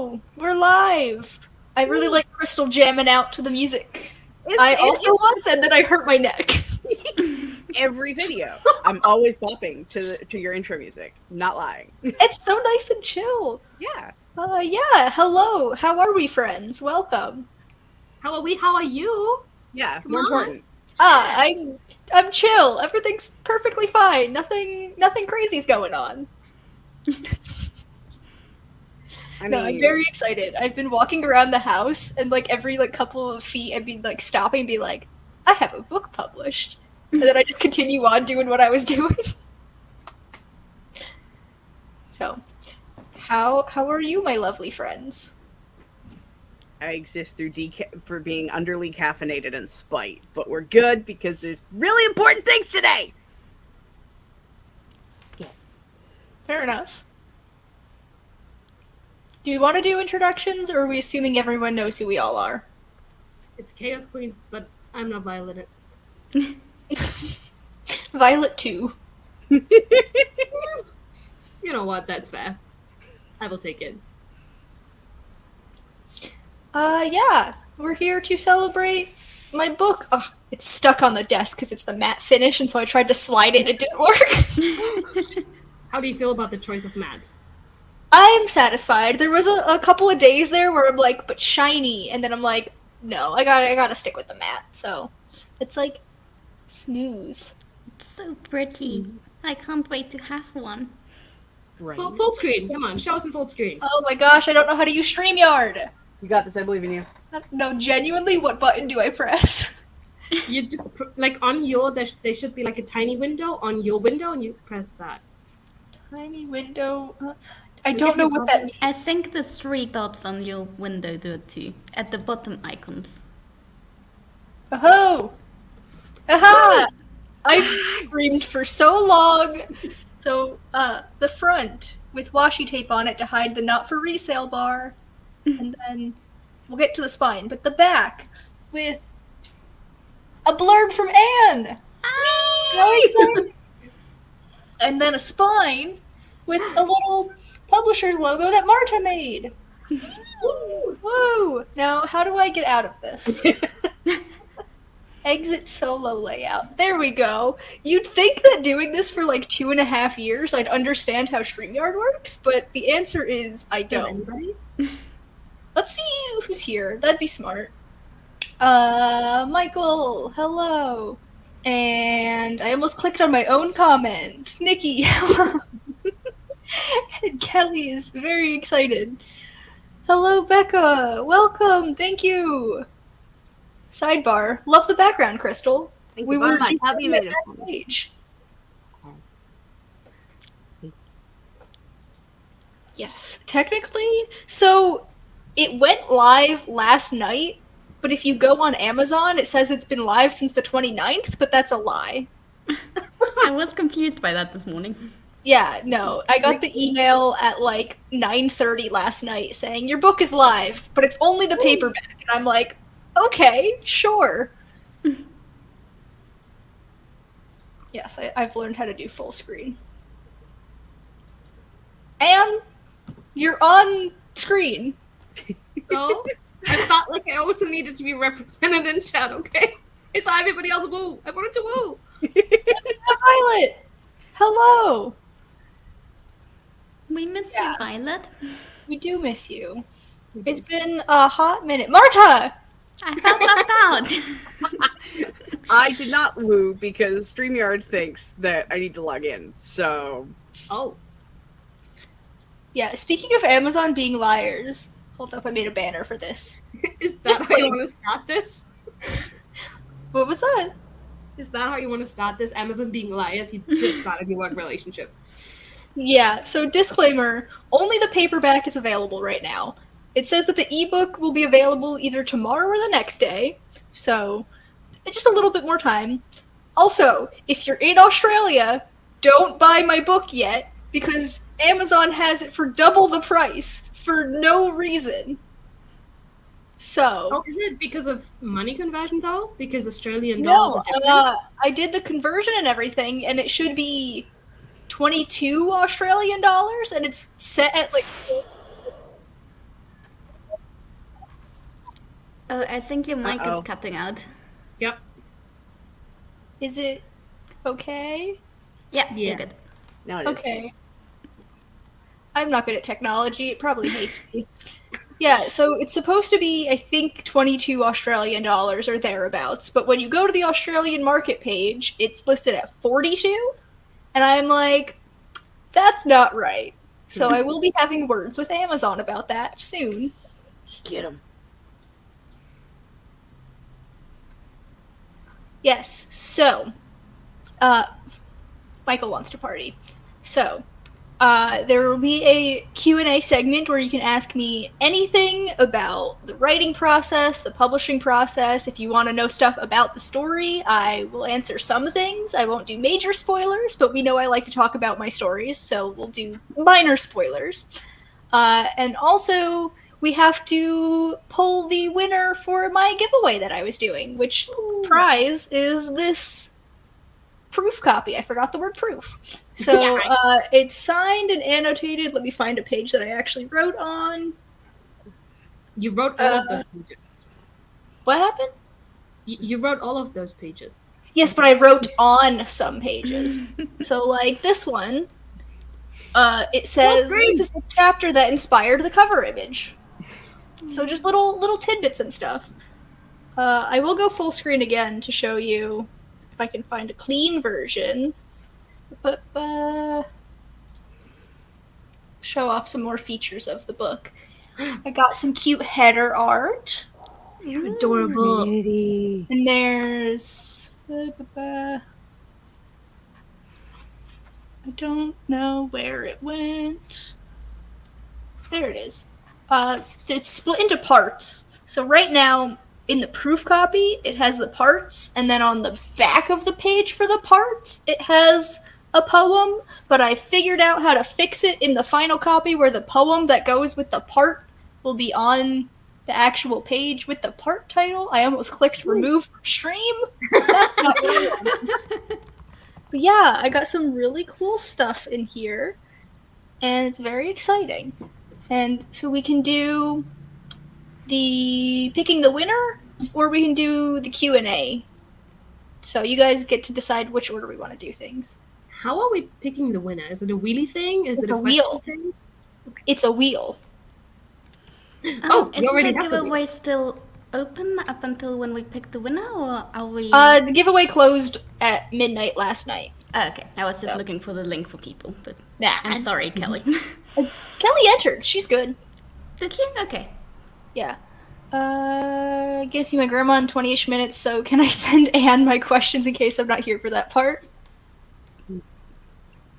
go. We're live. I really like Crystal jamming out to the music. I also once said that I hurt my neck. Every video, I'm always bopping to your intro music. Not lying. It's so nice and chill. Yeah. Yeah. Hello. How are we, friends? Welcome. How are we? How are you? Yeah. Come More on. important. I'm chill. Everything's perfectly fine. Nothing crazy's going on. I'm very excited. I've been walking around the house, and like every couple of feet, I'd be like stopping and be like, I have a book published. And then I just continue on doing what I was doing. So, how are you, my lovely friends? I exist through for being underly caffeinated and spite, but we're good because there's really important things today. Fair enough. Do we want to do introductions, or are we assuming everyone knows who we all are? It's Chaos Queens, but I'm not Violet. Violet 2. You know what? That's fair. I will take it. Yeah. We're here to celebrate my book. Oh, it's stuck on the desk because it's the matte finish, and so I tried to slide it and it didn't work. How do you feel about the choice of matte? I'm satisfied. There was a couple of days there where I'm like, but shiny, and then I'm like, no, I gotta stick with the matte. So it's like smooth. It's so pretty. I can't wait to have one. Right. Full screen. Come on, show us in full screen. Oh my gosh, I don't know how to use StreamYard. You got this. I believe in you. No, genuinely, what button do I press? You just on your there should be like a tiny window on your window, and you press that. Tiny window. I don't know what that means. I think the 3 dots on your window do it too. At the bottom icons. Oh! Aha! I've screamed for so long. So, the front with washi tape on it to hide the not for resale bar. And then we'll get to the spine. But the back with a blurb from Anne! And then a spine with a little publisher's logo that Marta made. Woo! Now, how do I get out of this? Exit solo layout. There we go. You'd think that doing this for like 2.5 years, I'd understand how StreamYard works, but the answer is I Does don't. anybody? Let's see who's here. That'd be smart. Michael, hello. And I almost clicked on my own comment. Nikki, hello. And Kelly is very excited. Hello, Becca. Welcome. Thank you. Sidebar. Love the background, Crystal. Thank We you were very much. just How do you at made it? that stage. Yes, technically. So it went live last night, but if you go on Amazon, it says it's been live since the 29th, but that's a lie. I was confused by that this morning. Yeah, no. I got the email at like 9:30 last night saying your book is live, but it's only the paperback. And I'm like, okay, sure. Yes, I've learned how to do full screen. And you're on screen. So I felt like I also needed to be represented in chat. Okay, I saw everybody else woo. I wanted to woo. Violet, hello. We miss Yeah. you, Violet. We do miss you. It's been a hot minute. Marta! I felt left out. I did not woo because StreamYard thinks that I need to log in. So. Oh, Yeah, speaking of Amazon being liars, hold up, I made a banner for this. is that how you want to start this? What was that? Is that how you want to start this? Amazon being liars. You just started your work relationship. Yeah, so disclaimer, only the paperback is available right now. It says that the ebook will be available either tomorrow or the next day, so just a little bit more time. Also, if you're in Australia, don't buy my book yet, because Amazon has it for double the price for no reason. So... Oh, is it because of money conversion though? Because Australian dollars No, are different? I did the conversion and everything, and it should be 22 Australian dollars, and it's set at like Oh, I think your mic Uh-oh. is cutting out. Yep. Is it okay? Yeah, Yeah. you're good. No, it is. Okay. I'm not good at technology. It probably hates me. Yeah, so it's supposed to be, I think, 22 Australian dollars or thereabouts. But when you go to the Australian market page, it's listed at 42. And I'm like, that's not right. So I will be having words with Amazon about that soon. Get him. Yes, so, Michael wants to party. So, there will be a Q&A segment where you can ask me anything about the writing process, the publishing process. If you want to know stuff about the story, I will answer some things. I won't do major spoilers, but we know I like to talk about my stories, so we'll do minor spoilers. And also, we have to pull the winner for my giveaway that I was doing, which prize is this proof copy. I forgot the word proof. So it's signed and annotated. Let me find a page that I actually wrote on. You wrote all of those pages. What happened? You wrote all of those pages. Yes, but I wrote on some pages. So, like this one, it says this is the chapter that inspired the cover image. So just little tidbits and stuff. I will go full screen again to show you if I can find a clean version. But show off some more features of the book. I got some cute header art. You're adorable. Pretty. And there's... I don't know where it went. There it is. It's split into parts. So right now, in the proof copy, it has the parts, and then on the back of the page for the parts, it has a poem, but I figured out how to fix it in the final copy where the poem that goes with the part will be on the actual page with the part title. I almost clicked remove from stream. That's not what I wanted. But yeah, I got some really cool stuff in here, and it's very exciting. And so we can do the picking the winner, or we can do the Q&A. So you guys get to decide which order we want to do things. How are we picking the winner? Is it a wheelie thing? Is It's it a a question wheel. thing? It's a wheel. Oh, is you already the have the wheel. giveaway still open up until when we pick the winner, or are we? The giveaway closed at midnight last night. Oh, okay, I was just So. looking for the link for people, but Nah, I'm sorry, Kelly. Kelly entered. She's good. Did you? Okay. Yeah. Gonna see my grandma in 20-ish minutes, so can I send Anne my questions in case I'm not here for that part?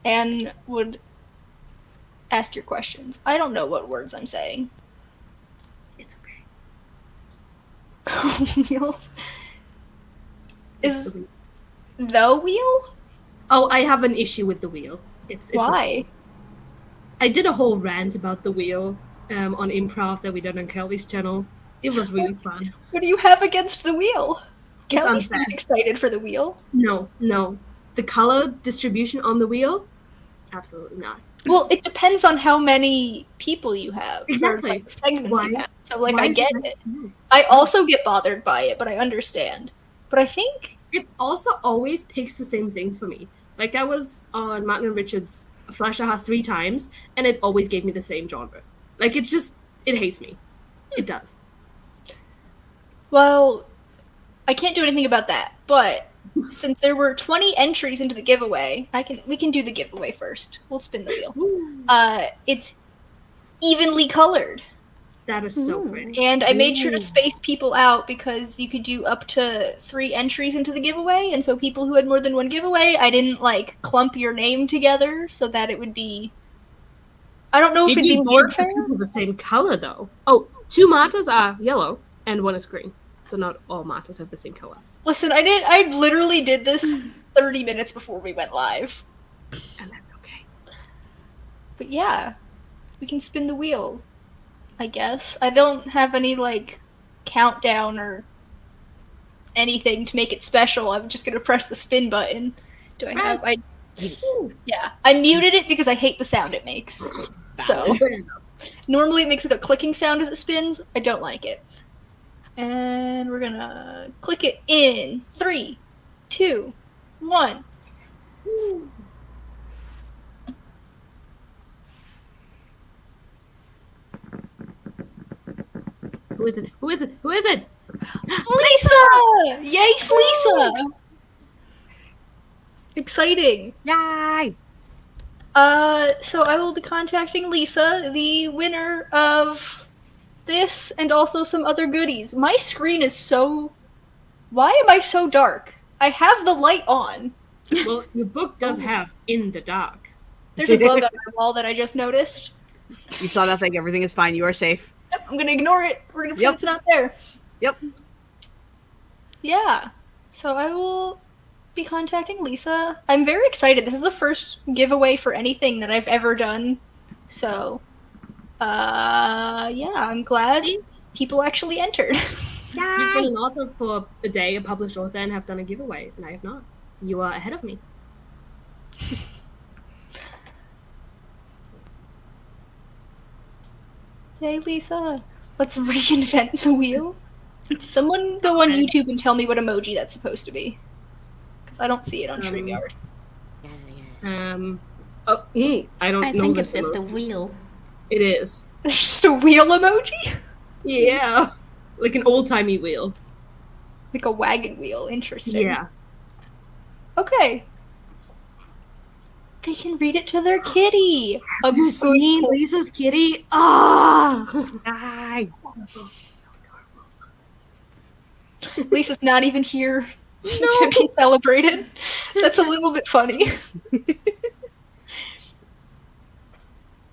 Anne would ask your questions. I don't know what words I'm saying. It's okay. Wheels? Is The wheel. the wheel? Oh, I have an issue with the wheel. It's Why? I did a whole rant about the wheel on improv that we did on Kelly's channel. It was really fun. What do you have against the wheel? It's Kelly unfair. seems excited for the wheel. No. The color distribution on the wheel? Absolutely not. Well, it depends on how many people you have. Exactly. Or, like, segments Why- you have. So, like, why I is get that- it. I also get bothered by it, but I understand. But I think... It also always picks the same things for me. Like, I was on Martin and Richard's Flash Aha 3 times, and it always gave me the same genre. Like, it hates me. It does. Well, I can't do anything about that. But since there were 20 entries into the giveaway, we can do the giveaway first. We'll spin the wheel. It's evenly colored. That is so pretty. And I made sure to space people out because you could do up to 3 entries into the giveaway, and so people who had more than one giveaway, I didn't, like, clump your name together so that it would be... I don't know if Did it'd be you more give fair. the people the same color, though? Oh, 2 Martas are yellow, and 1 is green. So not all Martas have the same color. Listen, I literally did this 30 minutes before we went live. And that's okay. But yeah, we can spin the wheel, I guess. I don't have any, like, countdown or anything to make it special. I'm just gonna press the spin button. Do I have... Yeah. I muted it because I hate the sound it makes. So, normally it makes like a clicking sound as it spins. I don't like it. And we're gonna click it in 3, 2, 1. Who is it? Who is it? Who is it? Lisa! Yes, Lisa! Exciting. Yay! So I will be contacting Lisa, the winner of this and also some other goodies. My screen is so... Why am I so dark? I have the light on. Well, your book does have In the Dark. There's a bug on my wall that I just noticed. You saw nothing. Everything is fine. You are safe. Yep, I'm gonna ignore it. We're gonna pretend Yep. it's not there. Yep. Yeah. So I will be contacting Lisa. I'm very excited. This is the first giveaway for anything that I've ever done. So, yeah, I'm glad See? people actually entered. You've been an author for a day, a published author, and have done a giveaway, and I have not. You are ahead of me. Hey, Lisa. Let's reinvent the wheel. Someone go on Okay. YouTube and tell me what emoji that's supposed to be. Because I don't see it on StreamYard. I don't I know think this it's just a emoji. wheel. It is. It's just a wheel emoji? Yeah. Like an old-timey wheel. Like a wagon wheel. Interesting. Yeah. Okay. They can read it to their kitty. A Have you good seen boy. Lisa's kitty? Ah! Yay! So adorable. Lisa's not even here to be celebrated. That's a little bit funny.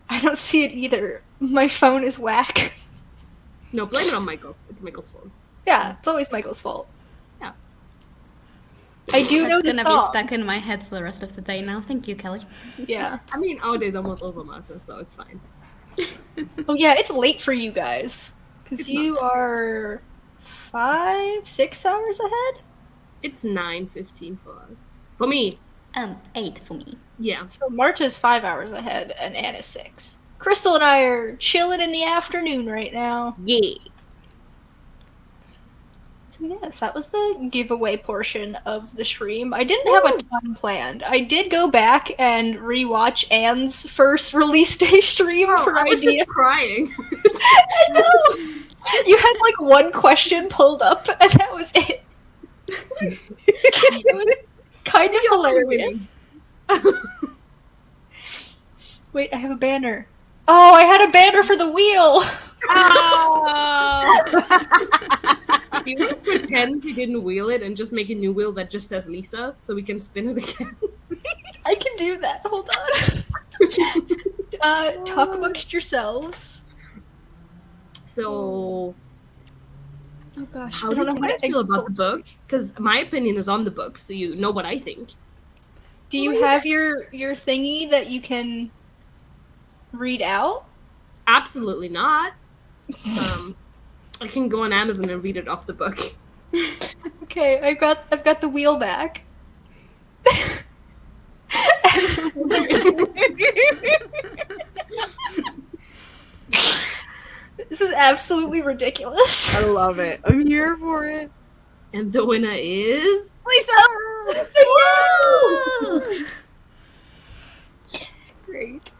I don't see it either. My phone is whack. No, blame it on Michael. It's Michael's fault. Yeah, it's always Michael's fault. Yeah. I do know That's the gonna be song. stuck in my head for the rest of the day now. Thank you, Kelly. Yeah. I mean, our day's almost over, Marta, so it's fine. Oh yeah, it's late for you guys. Because It's you are 5-6 hours ahead? It's 9:15 for us. For me, 8 for me. yeah. So Marta's 5 hours ahead and Anna's 6. Crystal and I are chilling in the afternoon right now. Yeah. So yes, that was the giveaway portion of the stream. I didn't have a ton planned. I did go back and rewatch Anne's first release day stream for I was ideas. just crying. I know! You had like one question pulled up and that was it. It was kind of hilarious. Wait, I have a banner. Oh, I had a banner for the wheel! Oh! Do you want to pretend we didn't wheel it and just make a new wheel that just says Lisa so we can spin it again? I can do that. Hold on. Talk amongst yourselves. So, Oh gosh, how I don't did know you how guys to feel exit about the full- book? Because my opinion is on the book, so you know what I think. Do you have your thingy that you can read out? Absolutely not. I can go on Amazon and read it off the book. Okay, I've got the wheel back. This is absolutely ridiculous. I love it. I'm here for it. And the winner is Lisa! Great.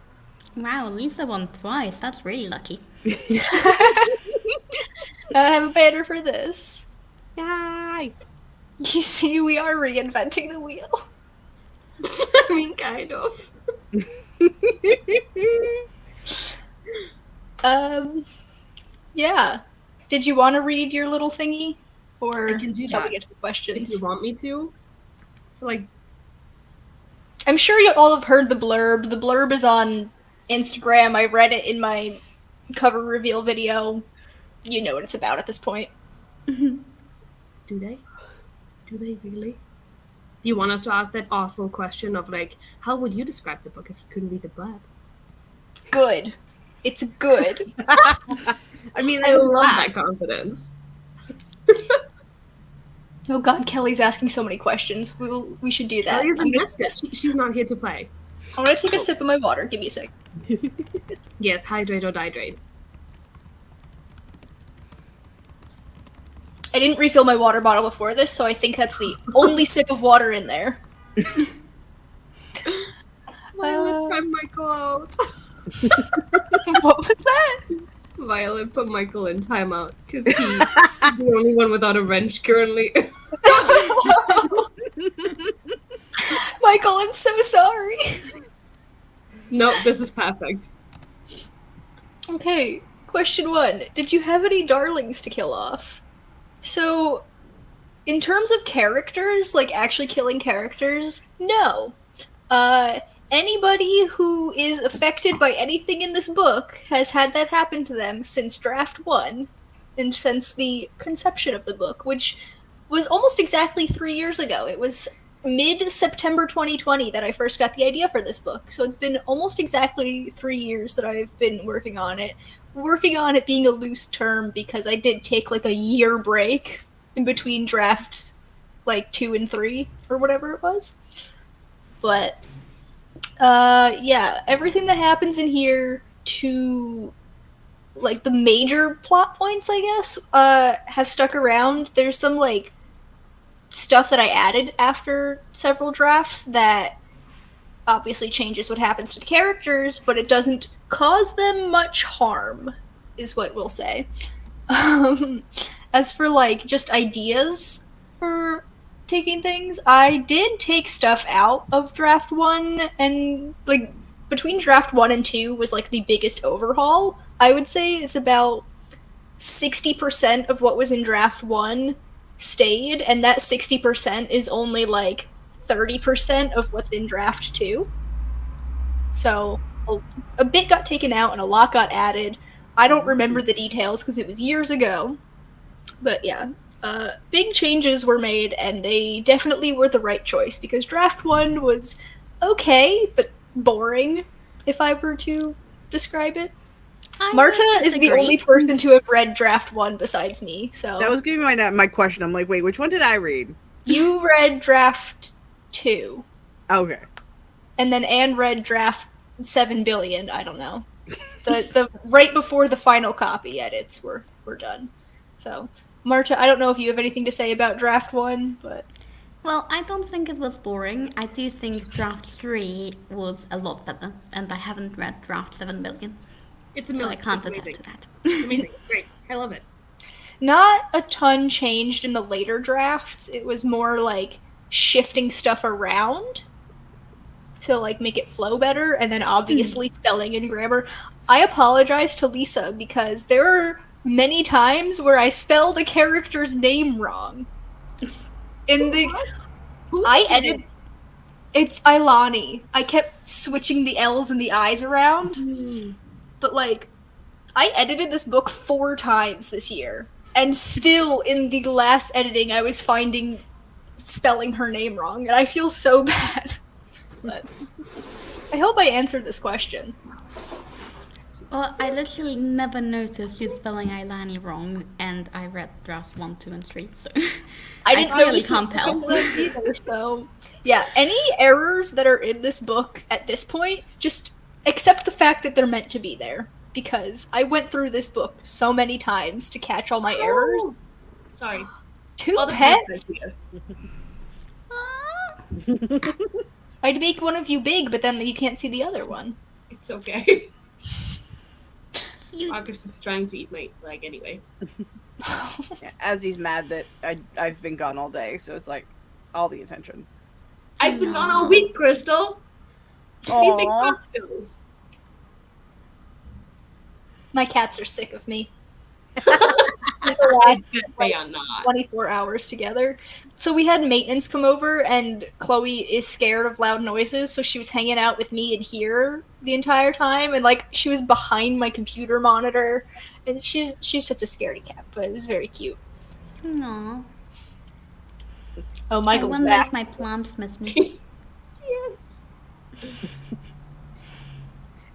Wow, Lisa won twice. That's really lucky. I have a banner for this. Yay! You see, we are reinventing the wheel. I mean, kind of. Yeah. Did you want to read your little thingy? Or I can do shall we that. get to the If questions? you want me to. So, like, I'm sure you all have heard the blurb. The blurb is on Instagram. I read it in my cover reveal video. You know what it's about at this point. do they? Do they really? Do you want us to ask that awful question of, like, how would you describe the book if you couldn't read the blurb? Good. It's good. I mean, I that's love black. that confidence. Oh god, Kelly's asking so many questions. We should do that. Kelly's I'm gonna, invested. She's not here to play. I'm gonna take a sip of my water. Give me a sec. Yes, hydrate or dihydrate. I didn't refill my water bottle before this, so I think that's the only sip of water in there. Violet, time Michael out. What was that? Violet put Michael in timeout because he's the only one without a wrench currently. Michael, I'm so sorry. No, this is perfect. Okay, question 1. Did you have any darlings to kill off? So, in terms of characters, like actually killing characters, no. Anybody who is affected by anything in this book has had that happen to them since draft 1, and since the conception of the book, which was almost exactly 3 years ago. It was mid-September 2020 that I first got the idea for this book, so it's been almost exactly 3 years that I've been working on it. Working on it being a loose term because I did take like a year break in between drafts, like 2 and 3, or whatever it was. But yeah, everything that happens in here to like the major plot points, I guess, have stuck around. There's some like stuff that I added after several drafts that obviously changes what happens to the characters, but it doesn't cause them much harm, is what we'll say. As for like just ideas for taking things, I did take stuff out of draft 1, and like between draft 1 and 2 was like the biggest overhaul. I would say it's about 60% of what was in draft 1 stayed, and that 60% is only like 30% of what's in draft 2. So a bit got taken out and a lot got added. I don't remember the details because it was years ago. But yeah, big changes were made, and they definitely were the right choice because draft 1 was okay, but boring, if I were to describe it. Marta is the only person to have read draft 1 besides me, so... That was giving me my question. I'm like, wait, which one did I read? You read draft 2. Okay. And then Anne read draft 7 billion, I don't know. The right before the final copy edits were done. So, Marta, I don't know if you have anything to say about draft 1, but... Well, I don't think it was boring. I do think draft 3 was a lot better, and I haven't read draft 7 billion. It's So I amazing. can't It's attest amazing. to that. It's amazing. Great. I love it. Not a ton changed in the later drafts. It was more like shifting stuff around to like make it flow better, and then obviously spelling and grammar. I apologize to Lisa because there are many times where I spelled a character's name wrong. In the Who I did you edited it's Ilani. I kept switching the L's and the I's around. But like I edited this book 4 times this year, and still in the last editing I was finding spelling her name wrong, and I feel so bad. But I hope I answered this question. Well, I literally never noticed you spelling Ilani wrong, and I read drafts 1, 2, and 3, so I didn't clearly really can't see tell. that either, so yeah, any errors that are in this book at this point, just accept the fact that they're meant to be there, because I went through this book so many times to catch all my errors. Sorry. 2 Other pets? ideas. I'd make one of you big, but then you can't see the other one. It's okay. You, August is trying to eat my leg anyway. Yeah, as he's mad that I've been gone all day, so it's like all the attention. I've been gone all week, Crystal. Anything Aww. cocktails. My cats are sick of me. They are not. 24 hours together. So we had maintenance come over, and Chloe is scared of loud noises, so she was hanging out with me in here the entire time, and like she was behind my computer monitor, and she's such a scaredy cat, but it was very cute. no. Oh, I Michael's wonder back. if my plants miss me. Yes.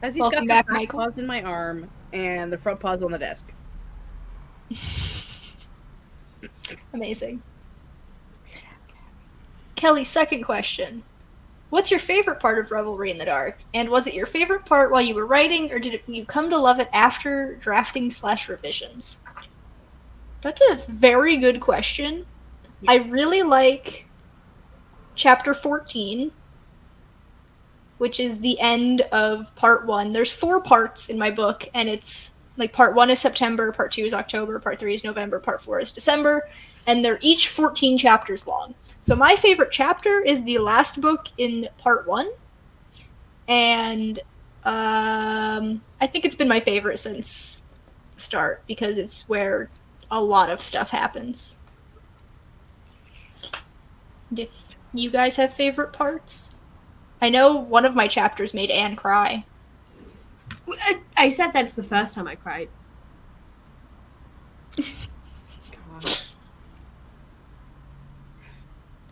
As he's Welcome got back, the back Michael. paws in my arm and the front paws on the desk. Amazing. Kelly, second question. What's your favorite part of Revelry in the Dark? And was it your favorite part while you were writing, or did you come to love it after drafting/revisions? That's a very good question. Yes. I really like chapter 14, which is the end of part 1. There's 4 parts in my book, and it's like part 1 is September, part 2 is October, part 3 is November, part 4 is December, and they're each 14 chapters long. So my favorite chapter is the last book in part 1, and I think it's been my favorite since the start because it's where a lot of stuff happens. And if you guys have favorite parts, I know one of my chapters made Anne cry. I said that's the first time I cried. Gosh.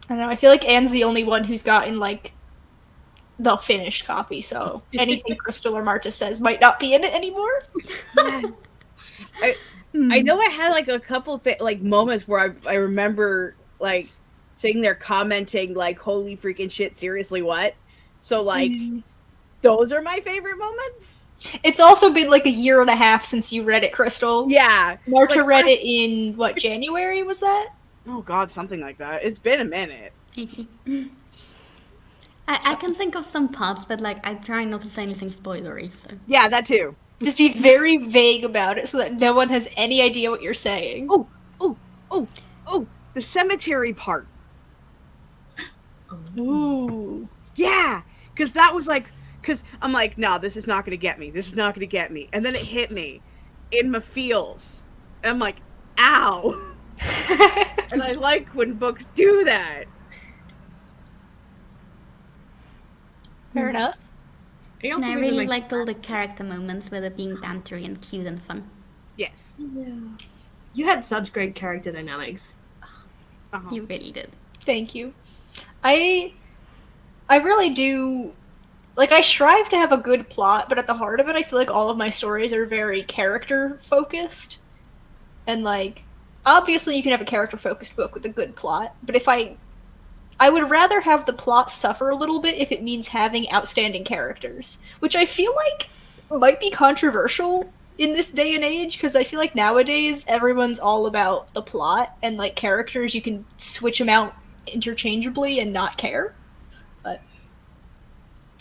I don't know. I feel like Anne's the only one who's gotten like the finished copy, so anything Crystal or Marta says might not be in it anymore. I know I had like a couple like moments where I remember like sitting there commenting like, "Holy freaking shit! Seriously, what?" So like, those are my favorite moments. It's also been like a year and a half since you read it, Crystal. Yeah, Marta like, read it in what, January was that? Oh god, something like that. It's been a minute. I can think of some parts, but like I try not to say anything spoilery. So Yeah, that too. Just be very vague about it so that no one has any idea what you're saying. Oh, the cemetery part. Ooh. Yeah, because that was like, because I'm like, no, this is not going to get me. This is not going to get me. And then it hit me in my feels. And I'm like, ow. And I like when books do that. Fair enough. and I really liked all the character moments where they're being bantery and cute and fun. Yes. Yeah. You had such great character dynamics. Uh-huh. You really did. Thank you. I really do, like, I strive to have a good plot, but at the heart of it, I feel like all of my stories are very character-focused. And, like, obviously you can have a character-focused book with a good plot, but if I would rather have the plot suffer a little bit if it means having outstanding characters, which I feel like might be controversial in this day and age, because I feel like nowadays everyone's all about the plot, and, like, characters, you can switch them out interchangeably and not care. But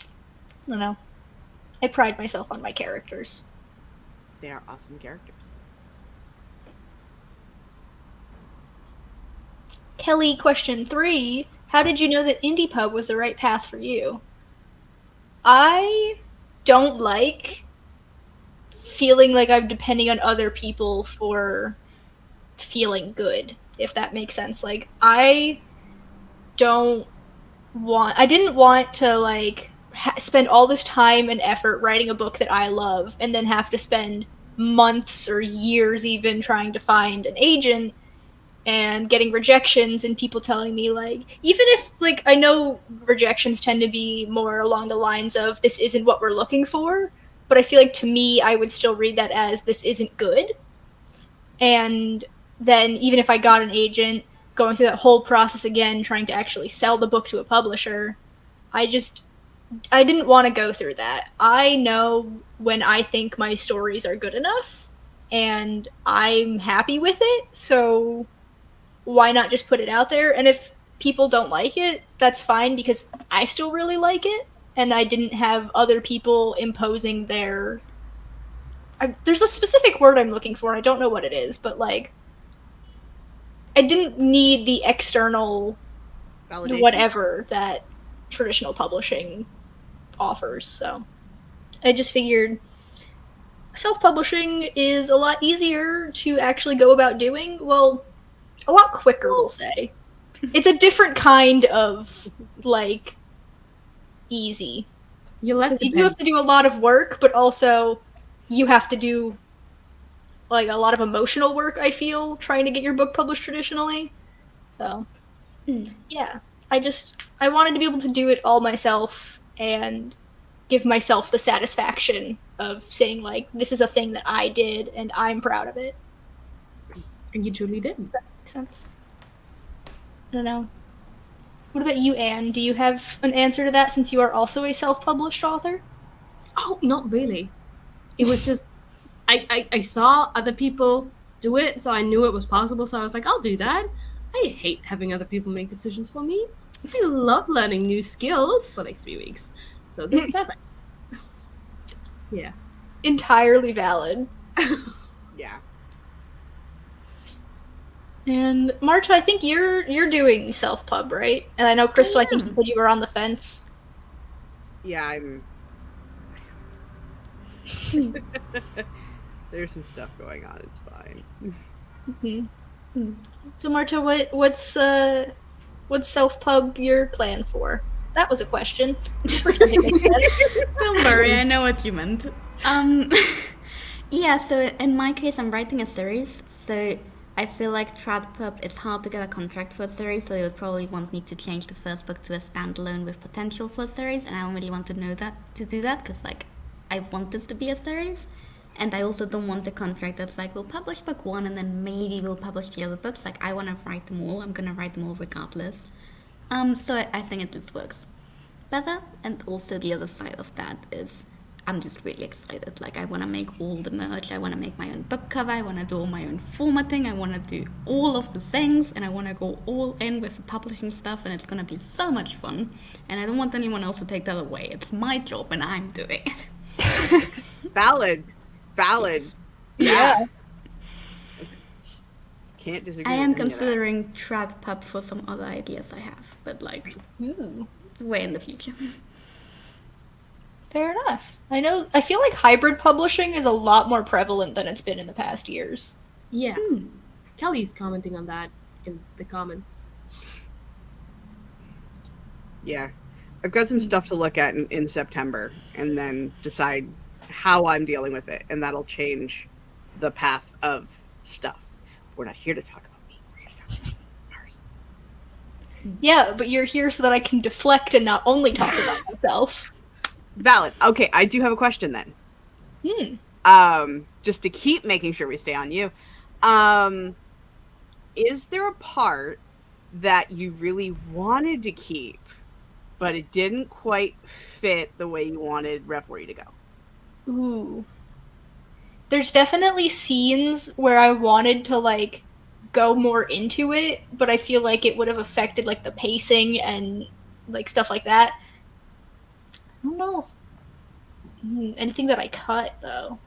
I don't know. I pride myself on my characters. They are awesome characters. Kelly, question 3. How did you know that indie pub was the right path for you? I don't like feeling like I'm depending on other people for feeling good, if that makes sense. Like, I didn't want to, like, spend all this time and effort writing a book that I love and then have to spend months or years even trying to find an agent and getting rejections and people telling me, like, even if, like, I know rejections tend to be more along the lines of this isn't what we're looking for, but I feel like to me I would still read that as this isn't good. And then even if I got an agent, going through that whole process again, trying to actually sell the book to a publisher, I didn't want to go through that. I know when I think my stories are good enough and I'm happy with it, so why not just put it out there? And if people don't like it, that's fine, because I still really like it, and I didn't have other people imposing their... there's a specific word I'm looking for, and I don't know what it is, but, like, I didn't need the external Validation. whatever that traditional publishing offers, so I just figured self-publishing is a lot easier to actually go about doing. Well, a lot quicker, we'll say. It's a different kind of, like, easy. You're less 'Cause you do have to do a lot of work, but also you have to do, like, a lot of emotional work, I feel, trying to get your book published traditionally. So, yeah. I wanted to be able to do it all myself and give myself the satisfaction of saying, like, this is a thing that I did and I'm proud of it. And you truly did. Makes sense. I don't know. What about you, Anne? Do you have an answer to that, since you are also a self-published author? Oh, not really. It was just I saw other people do it, so I knew it was possible, so I was like, I'll do that. I hate having other people make decisions for me. I love learning new skills for like 3 weeks. So this is perfect. Yeah. Entirely valid. Yeah. And Marta, I think you're doing self-pub, right? And I know Crystal, I think you am. said you were on the fence. Yeah, I'm. There's some stuff going on. It's fine. So Marta, what's self-pub your plan for? That was a question. Pretend it makes sense. Don't worry, I know what you meant. Um, yeah, so in my case, I'm writing a series, so I feel like TradPub, it's hard to get a contract for a series, so they would probably want me to change the first book to a standalone with potential for a series, and I don't really want to do that, because, like, I want this to be a series, and I also don't want a contract that's like, we'll publish book 1, and then maybe we'll publish the other books. Like, I want to write them all. I'm gonna write them all regardless. So I think it just works better. And also the other side of that is I'm just really excited. Like, I want to make all the merch. I want to make my own book cover. I want to do all my own formatting. I want to do all of the things, and I want to go all in with the publishing stuff, and it's going to be so much fun. And I don't want anyone else to take that away. It's my job, and I'm doing it. Valid. Yes. Yeah. Can't disagree. I with am any of that. considering TradPub for some other ideas I have, but like Ooh, way in the future. fair enough. I feel like hybrid publishing is a lot more prevalent than it's been in the past years. Yeah. Kelly's commenting on that in the comments. Yeah, I've got some stuff to look at in September, and then decide how I'm dealing with it, and that'll change the path of stuff. We're not here to talk about me. We're here to talk about ours. Yeah, but you're here so that I can deflect and not only talk about myself. Valid. Okay, I do have a question then. Just to keep making sure we stay on you. Is there a part that you really wanted to keep, but it didn't quite fit the way you wanted Revelry to go? Ooh. There's definitely scenes where I wanted to, like, go more into it, but I feel like it would have affected, like, the pacing and, like, stuff like that. I don't know. Anything that I cut, though.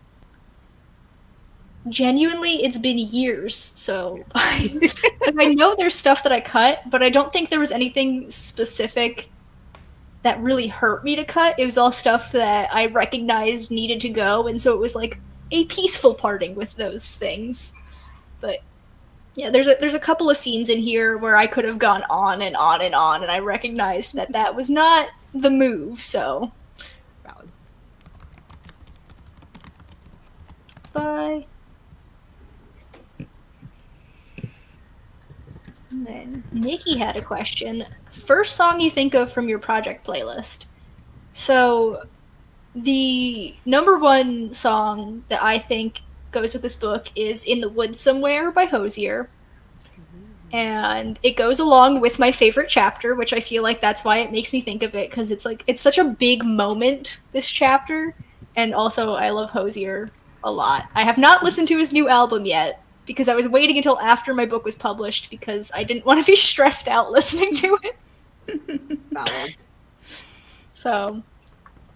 Genuinely, it's been years, so like, I know there's stuff that I cut, but I don't think there was anything specific that really hurt me to cut. It was all stuff that I recognized needed to go, and so it was like a peaceful parting with those things. But yeah, there's a couple of scenes in here where I could have gone on and on and on, and I recognized that that was not the move. So Valid. bye. And then Nikki had a question. First song you think of from your project playlist. So the number one song that I think goes with this book is In the Woods Somewhere by Hosier. And it goes along with my favorite chapter, which I feel like that's why it makes me think of it, because it's like it's such a big moment, this chapter. And also I love Hosier a lot. I have not listened to his new album yet, because I was waiting until after my book was published because I didn't want to be stressed out listening to it. Valid. So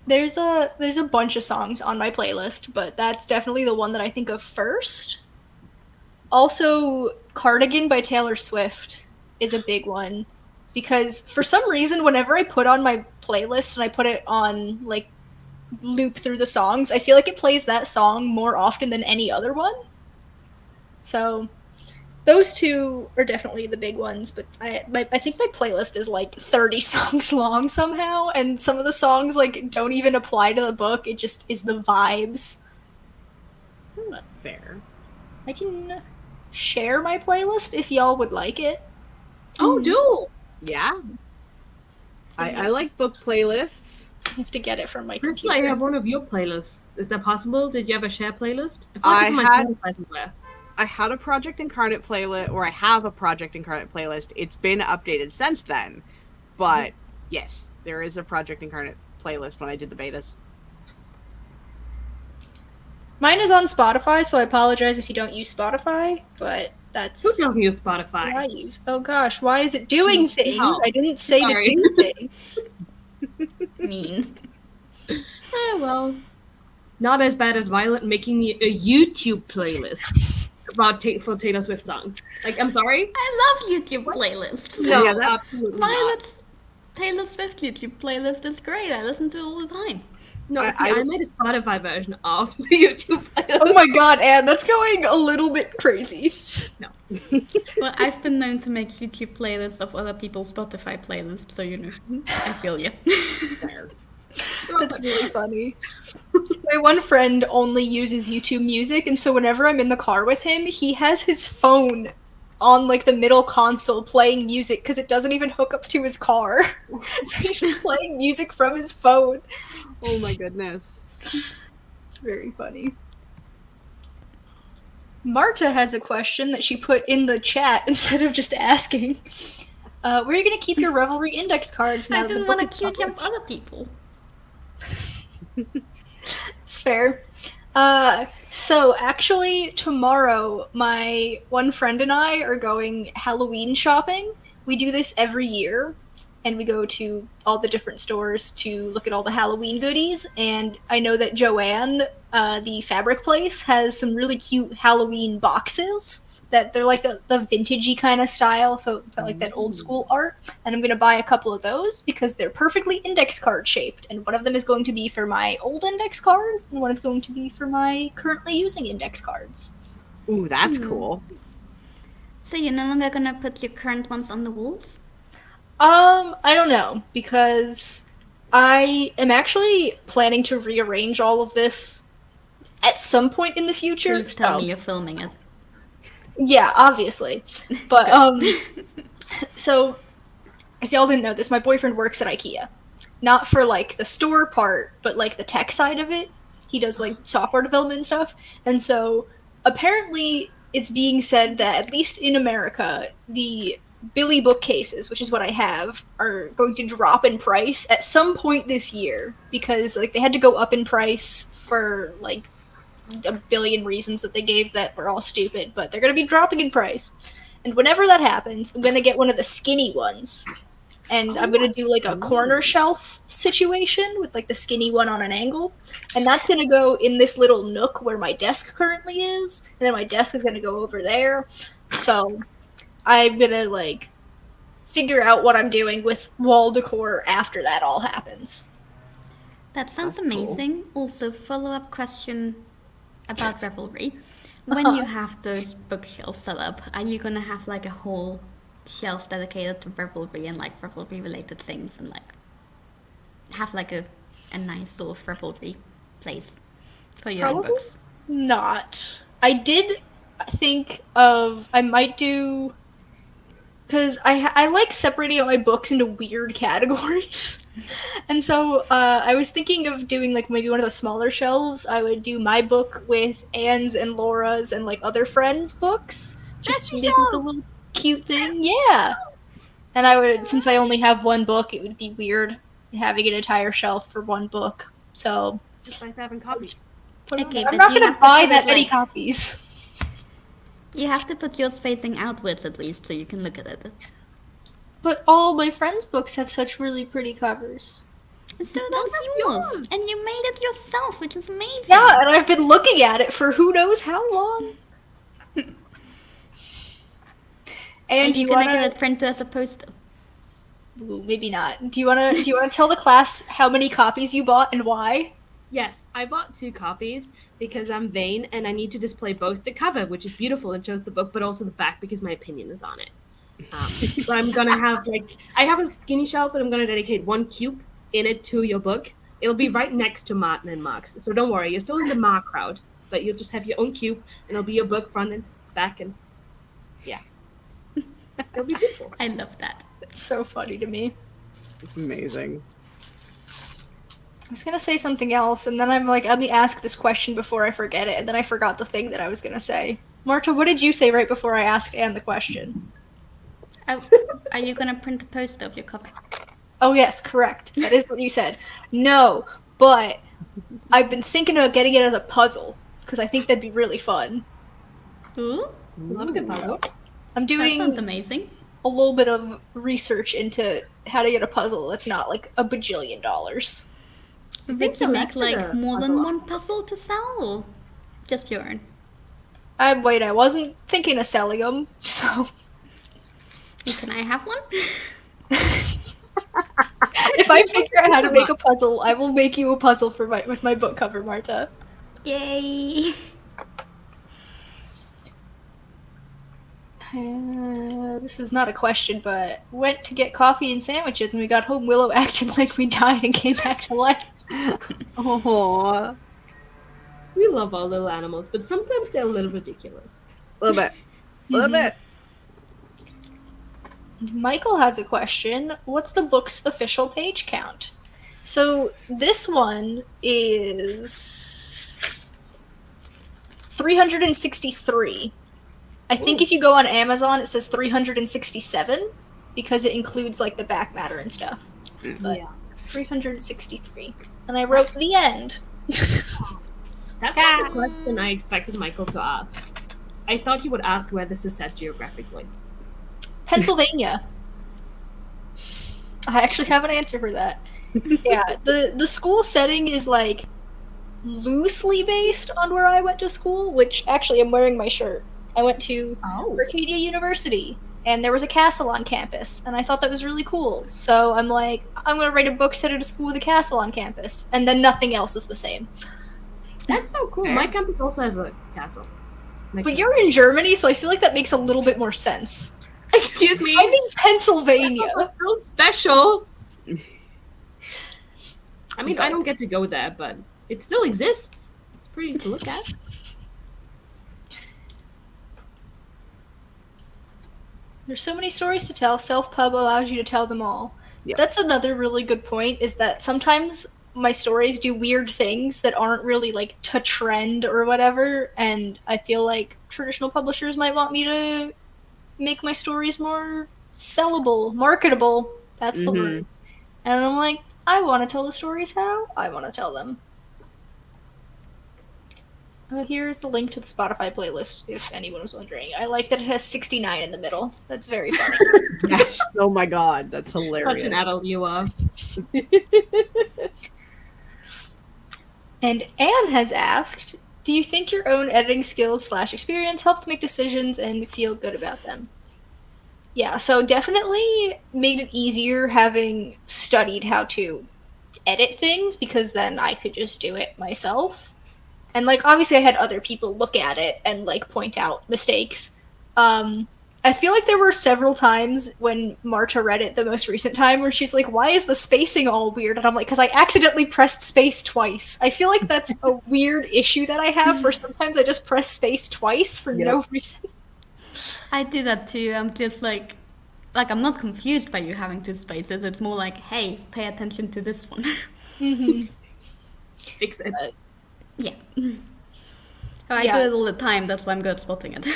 there's a bunch of songs on my playlist, but that's definitely the one that I think of first. Also, Cardigan by Taylor Swift is a big one, because for some reason whenever I put on my playlist and I put it on like loop through the songs, I feel like it plays that song more often than any other one. So those two are definitely the big ones, but I think my playlist is like 30 songs long somehow, and some of the songs like don't even apply to the book. It just is the vibes. Fair. I can share my playlist if y'all would like it. Oh, do! Yeah. I like book playlists. I have to get it from my Crystal, computer. I have one of your playlists. Is that possible? Did you have a share playlist? I feel like it's I in my had- Spotify somewhere. I had a Project Incarnate playlist, or I have a Project Incarnate playlist. It's been updated since then. But yes, there is a Project Incarnate playlist when I did the betas. Mine is on Spotify, so I apologize if you don't use Spotify, but that's Who doesn't use what I Spotify? use. Oh gosh, why is it doing things? Oh, I didn't say sorry. to do things. Mean. Well, not as bad as Violet making me a YouTube playlist about for Taylor Swift songs. Like, I'm sorry? I love YouTube playlists. No, Yeah, that- absolutely not. Violet's Taylor Swift YouTube playlist is great. I listen to it all the time. No, I- see, I- I made a Spotify version of the YouTube playlist. Oh my god, Anne, that's going a little bit crazy. No. Well, I've been known to make YouTube playlists of other people's Spotify playlists, so you know, I feel you. That's really funny. My one friend only uses YouTube Music, and so whenever I'm in the car with him, he has his phone on like the middle console playing music because it doesn't even hook up to his car. So he's just playing music from his phone. Oh my goodness. It's very funny. Marta has a question that she put in the chat instead of just asking. Where are you going to keep your Revelry index cards now I that the didn't book want is to queue published? jump other people. It's fair. So actually tomorrow my one friend and I are going Halloween shopping. We do this every year and we go to all the different stores to look at all the Halloween goodies, and I know that Joanne, the fabric place, has some really cute Halloween boxes that they're like the vintagey kind of style, so it's got like that old school art, and I'm going to buy a couple of those because they're perfectly index card shaped, and one of them is going to be for my old index cards and one is going to be for my currently using index cards. Ooh, that's cool. So you're no longer gonna put your current ones on the walls? I don't know, because I am actually planning to rearrange all of this at some point in the future. Please tell so- me you're filming it. Yeah, obviously. But so if y'all didn't know this, my boyfriend works at IKEA. Not for like the store part, but like the tech side of it. He does like software development and stuff. And so apparently it's being said that at least in America, the Billy bookcases, which is what I have, are going to drop in price at some point this year because like they had to go up in price for like a billion reasons that they gave that were all stupid, but they're going to be dropping in price. And whenever that happens, I'm going to get one of the skinny ones. And I'm going to do like a corner shelf situation with like the skinny one on an angle. And that's going to go in this little nook where my desk currently is. And then my desk is going to go over there. So I'm going to like figure out what I'm doing with wall decor after that all happens. That sounds That's cool. amazing. Also, follow-up question about Revelry. When you have those bookshelves set up, are you gonna have like a whole shelf dedicated to Revelry and like Revelry related things and like have like a nice sort of Revelry place for your own Probably books? Not. I did think of I might do because I like separating out my books into weird categories. And so I was thinking of doing like maybe one of the smaller shelves. I would do my book with Anne's and Laura's and like other friends' books. Just to make it a little cute thing. Yeah. And I would, since I only have one book, it would be weird having an entire shelf for one book. So Just by 7 copies. Okay, I'm but not you going have to to buy put that it, many like- copies. You have to put yours facing outwards at least so you can look at it. But all my friends' books have such really pretty covers. So that's that's yours. yours. And you made it yourself, which is amazing. Yeah, and I've been looking at it for who knows how long. And do you're you gonna want get to? it printed as a poster. Maybe not. Do you want to? Do you want to tell the class how many copies you bought and why? Yes, I bought 2 copies because I'm vain and I need to display both the cover, which is beautiful and shows the book, but also the back because my opinion is on it. So I'm gonna have I have a skinny shelf and I'm gonna dedicate 1 cube in it to your book. It'll be right next to Martin and Mark's, so don't worry, you're still in the Mark crowd, but you'll just have your own cube and it'll be your book front and back and yeah, it'll be beautiful. I love that. It's so funny to me. It's amazing. I was gonna say something else, and then I'm like, let me ask this question before I forget it, and then I forgot the thing that I was gonna say. Marta, what did you say right before I asked Anne the question? Are you gonna print a poster of your cover? Oh yes, correct. That is what you said. No, but I've been thinking about getting it as a puzzle. because I think that'd be really fun. Ooh, Love a good puzzle. I'm that doing sounds amazing. a little bit of research into how to get a puzzle that's not like $1 bajillion. You think think you make Celeste did like a more puzzle than off one puzzle to sell, or just your own? I wasn't thinking of selling them, so Can I have one? if I figure out how to make a puzzle, I will make you a puzzle with my book cover, Marta. Yay! This is not a question, but went to get coffee and sandwiches, and we got home. Willow acted like we died and came back to life. Aww. We love our little animals, but sometimes they're a little ridiculous. A little bit. A little bit. Michael has a question. What's the book's official page count? So this one is 363. I think if you go on Amazon, it says 367 because it includes like the back matter and stuff. But Yeah. 363. And I wrote the end. That's not the question I expected Michael to ask. I thought he would ask where this is set geographically. Pennsylvania. I actually have an answer for that. Yeah, the school setting is like loosely based on where I went to school, which actually I'm wearing my shirt. I went to Arcadia University, and there was a castle on campus, and I thought that was really cool. So I'm like, I'm gonna write a book set at a school with a castle on campus, and then nothing else is the same. That's so cool. My campus also has a castle. But you're in Germany, so I feel like that makes a little bit more sense. Excuse me. I'm in Pennsylvania. That's so special. I mean, I don't get to go there, but it still exists. It's pretty to look at. There's so many stories to tell. Self-pub allows you to tell them all. Yep. That's another really good point, is that sometimes my stories do weird things that aren't really like to trend or whatever, and I feel like traditional publishers might want me to make my stories more sellable, marketable. That's the word. And I'm like, I want to tell the stories how I want to tell them. Here's the link to the Spotify playlist, if anyone was wondering. I like that it has 69 in the middle. That's very funny. Oh my god, that's hilarious. Such an adult you are. And Anne has asked, do you think your own editing skills / experience helped make decisions and feel good about them? Yeah, so definitely made it easier having studied how to edit things, because then I could just do it myself. And, like, obviously I had other people look at it and, like, point out mistakes. I feel like there were several times when Marta read it the most recent time where she's like, why is the spacing all weird? And I'm like, because I accidentally pressed space twice. I feel like that's a weird issue that I have, where sometimes I just press space twice for no reason. I do that too. I'm just like I'm not confused by you having two spaces. It's more like, hey, pay attention to this one. Fix it. Yeah. I do it all the time. That's why I'm good at spotting it.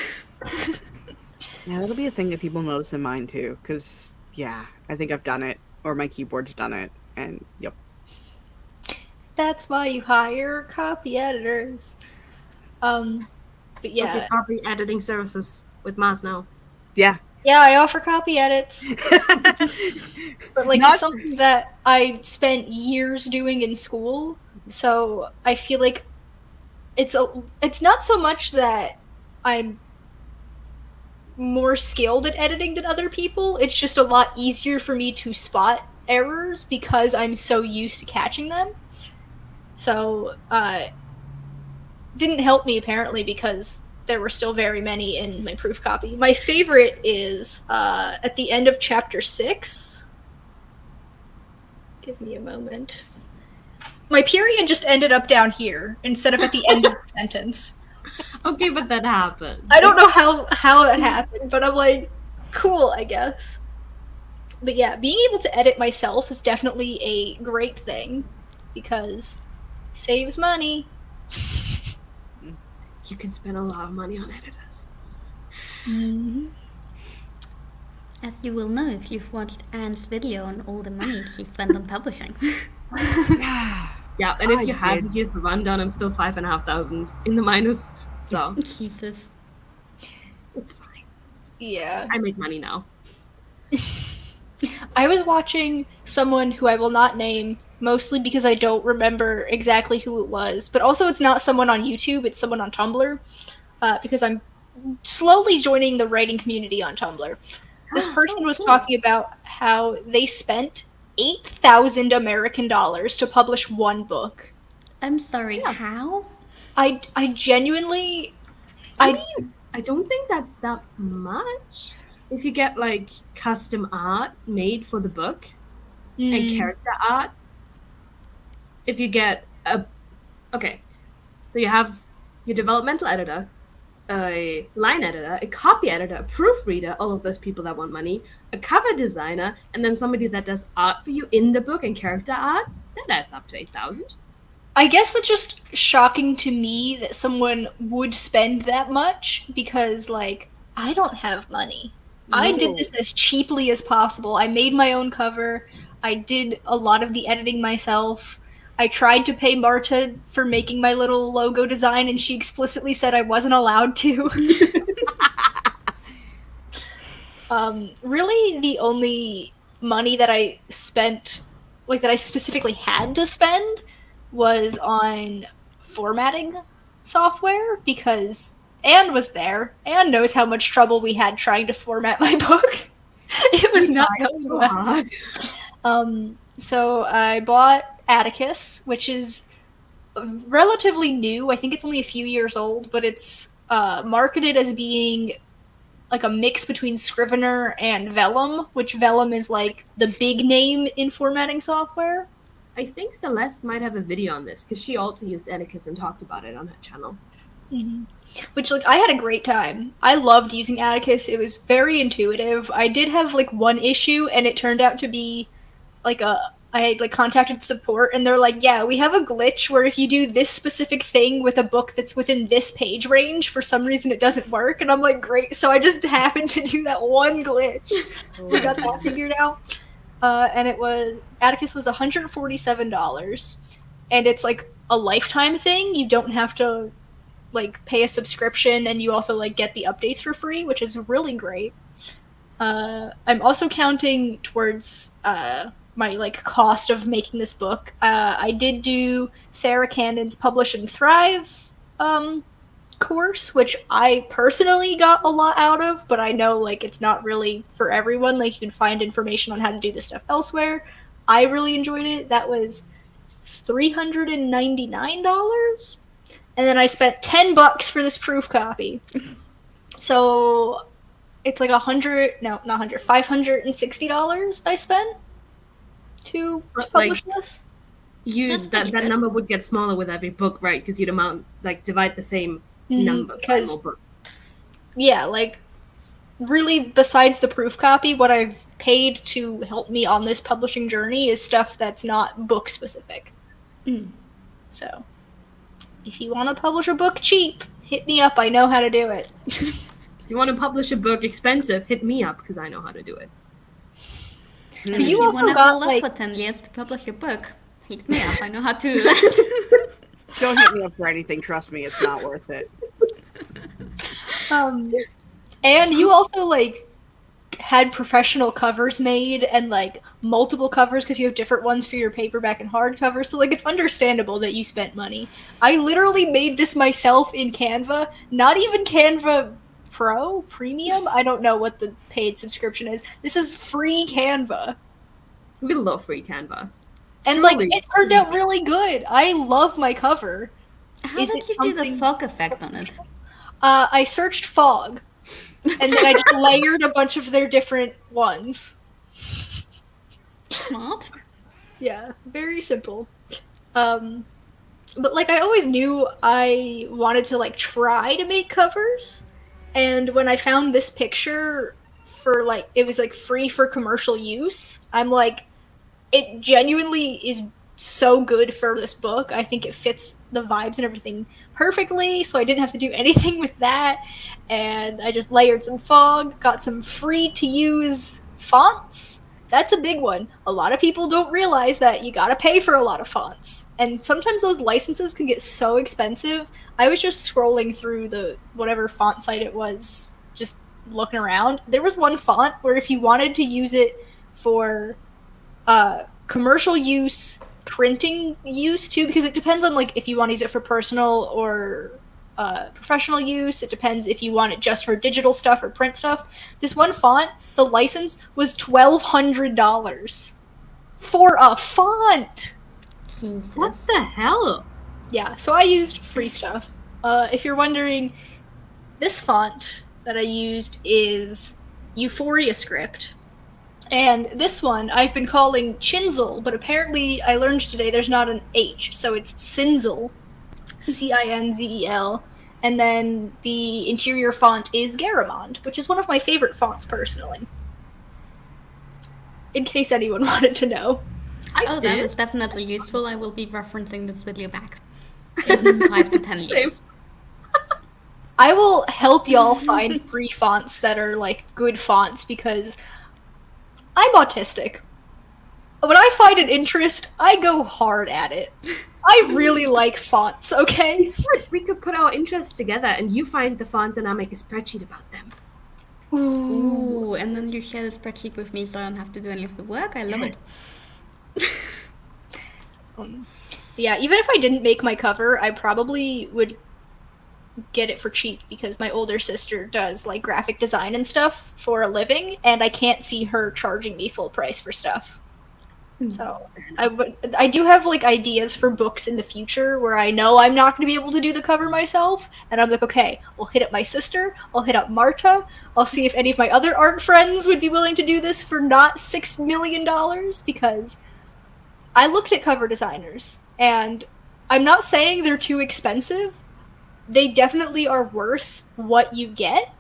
Yeah, that'll be a thing that people notice in mine too, because, yeah, I think I've done it, or my keyboard's done it, and yep. That's why you hire copy editors. But yeah. Okay, copy editing services with Maz now. Yeah. Yeah, I offer copy edits. But, like, Not- it's something that I spent years doing in school, so I feel like it's not so much that I'm more skilled at editing than other people, it's just a lot easier for me to spot errors because I'm so used to catching them. So, didn't help me apparently, because there were still very many in my proof copy. My favorite is at the end of chapter 6. Give me a moment. My period just ended up down here instead of at the end of the sentence. Okay, but that happened. I don't know how it happened, but I'm like, cool, I guess. But yeah, being able to edit myself is definitely a great thing, because it saves money. You can spend a lot of money on editors. As you will know if you've watched Anne's video on all the money she spent on publishing. Yeah, and if I you have did. used the rundown, I'm still 5,500 in the minus. So Jesus. it's fine. Yeah. I make money now. I was watching someone who I will not name, mostly because I don't remember exactly who it was, but also it's not someone on YouTube, it's someone on Tumblr, because I'm slowly joining the writing community on Tumblr. This person Oh, was cool. talking about how they spent 8,000 American dollars to publish one book. I'm sorry, Yeah. how? I genuinely I I mean, I don't think that's that much. If you get like custom art made for the book and character art, if you get a okay, so you have your developmental editor, a line editor, a copy editor, a proofreader, all of those people that want money, a cover designer, and then somebody that does art for you in the book and character art, that adds up to 8,000. I guess that's just shocking to me that someone would spend that much because, like, I don't have money. I did No. this as cheaply as possible. I made my own cover. I did a lot of the editing myself. I tried to pay Marta for making my little logo design, and she explicitly said I wasn't allowed to. Really, the only money that I spent, like, that I specifically had to spend, was on formatting software because Anne was there. Anne knows how much trouble we had trying to format my book. It was not going so well. hard. So I bought Atticus, which is relatively new. I think it's only a few years old, but it's marketed as being like a mix between Scrivener and Vellum, which Vellum is like the big name in formatting software. I think Celeste might have a video on this because she also used Etiquette and talked about it on her channel. Which, like, I had a great time. I loved using Atticus. It was very intuitive. I did have like one issue, and it turned out to be like I had like contacted support, and they're like, "Yeah, we have a glitch where if you do this specific thing with a book that's within this page range, for some reason it doesn't work." And I'm like, "Great!" So I just happened to do that one glitch. We got that figured out, and it was Atticus was $147, and it's like a lifetime thing. You don't have to like pay a subscription, and you also like get the updates for free, which is really great. I'm also counting towards my like cost of making this book. I did do Sarah Cannon's Publish and Thrive course, which I personally got a lot out of, but I know like it's not really for everyone. Like you can find information on how to do this stuff elsewhere. I really enjoyed it. That was $399. And then I spent $10 for this proof copy. So it's like $560 I spent to But, publish like, this. That's pretty that good. number would get smaller with every book, right? Because you'd divide the same number by Because more books. yeah, like really besides the proof copy, what I've paid to help me on this publishing journey is stuff that's not book specific. So if you want to publish a book cheap, hit me up. I know how to do it. If you want to publish a book expensive, hit me up because I know how to do it. And But if you you also want to got, hold like- up for 10 years to publish your book, hit me up. I know how to do that. Don't hit me up for anything. Trust me, it's not worth it. And you also like had professional covers made and like multiple covers because you have different ones for your paperback and hardcover. So like it's understandable that you spent money. I literally made this myself in Canva, not even Canva Pro, Premium. I don't know what the paid subscription is. This is free Canva. We love free Canva. And like Truly. it turned out really good. I love my cover. How Is did it you do the something- fog effect on it? I searched fog, and then I just layered a bunch of their different ones. Smart. Yeah, very simple. But like I always knew I wanted to like try to make covers, and when I found this picture for like it was like free for commercial use, I'm like, it genuinely is so good for this book. I think it fits the vibes and everything perfectly, so I didn't have to do anything with that. And I just layered some fog, got some free to use fonts, that's a big one. A lot of people don't realize that you gotta pay for a lot of fonts. And sometimes those licenses can get so expensive. I was just scrolling through the whatever font site it was, just looking around. There was one font where if you wanted to use it for commercial use, printing use too, because it depends on like if you want to use it for personal or professional use. It depends if you want it just for digital stuff or print stuff. This one font, the license was $1,200 for a font. Jesus. What the hell? Yeah, so I used free stuff. If you're wondering, this font that I used is Euphoria script. And this one I've been calling Chinzel, but apparently I learned today there's not an H, so it's Cinzel. Cinzel. And then the interior font is Garamond, which is one of my favorite fonts personally. In case anyone wanted to know. Oh, that was definitely useful. I will be referencing this video back in 5 to 10 years. I will help y'all find free fonts that are like good fonts because I'm autistic. When I find an interest, I go hard at it. I really like fonts, okay? We could put our interests together and you find the fonts and I'll make a spreadsheet about them. Ooh, and then you share the spreadsheet with me so I don't have to do any of the work. I love it. Yeah, even if I didn't make my cover, I probably would get it for cheap because my older sister does like graphic design and stuff for a living, and I can't see her charging me full price for stuff. So I do have like ideas for books in the future where I know I'm not going to be able to do the cover myself, and I'm like, okay, I'll hit up my sister, I'll hit up Marta, I'll see if any of my other art friends would be willing to do this for not $6 million, because I looked at cover designers, and I'm not saying they're too expensive. They definitely are worth what you get.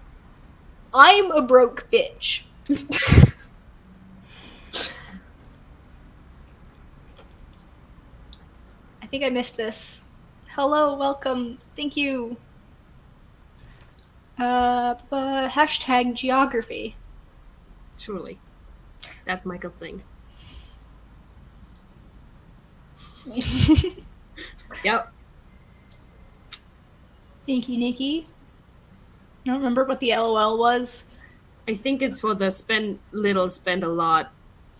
I'm a broke bitch. I think I missed this. Hello, welcome, thank you. Hashtag geography. Truly. That's Michael's thing. Yep. Thank you, Nikki. I don't remember what the LOL was. I think it's for the spend little, spend a lot,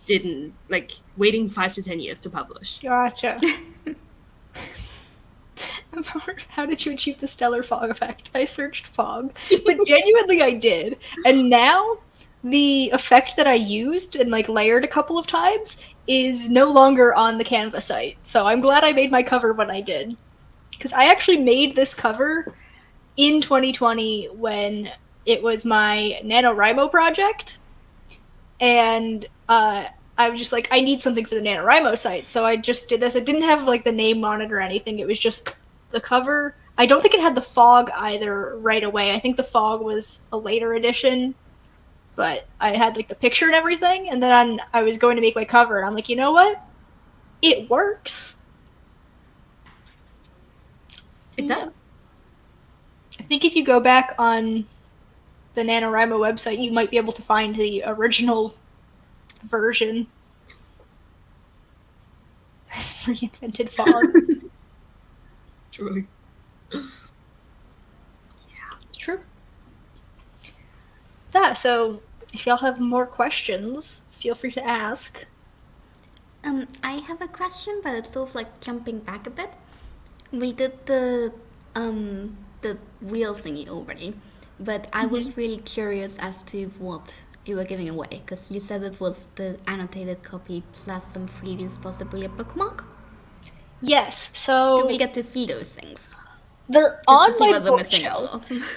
didn't, like, waiting 5 to 10 years to publish. Gotcha. How did you achieve the stellar fog effect? I searched fog, but genuinely I did. And now the effect that I used and like layered a couple of times is no longer on the Canva site. So I'm glad I made my cover when I did. Because I actually made this cover in 2020 when it was my NaNoWriMo project. And I was just like, I need something for the NaNoWriMo site. So I just did this. I didn't have like the name on it or anything. It was just the cover. I don't think it had the fog either right away. I think the fog was a later edition. But I had like the picture and everything. And then I was going to make my cover. And I'm like, you know what? It works. It does. I think if you go back on the NaNoWriMo website, you might be able to find the original version. This reinvented fog. Truly. Yeah, it's true. So if y'all have more questions, feel free to ask. I have a question, but it's sort of like jumping back a bit. We did the real thingy already, but I was really curious as to what you were giving away, because you said it was the annotated copy plus some freebies, possibly a bookmark. Yes, so Do we get to see those things? they're Just to on see my what we're missing bookshelf. about.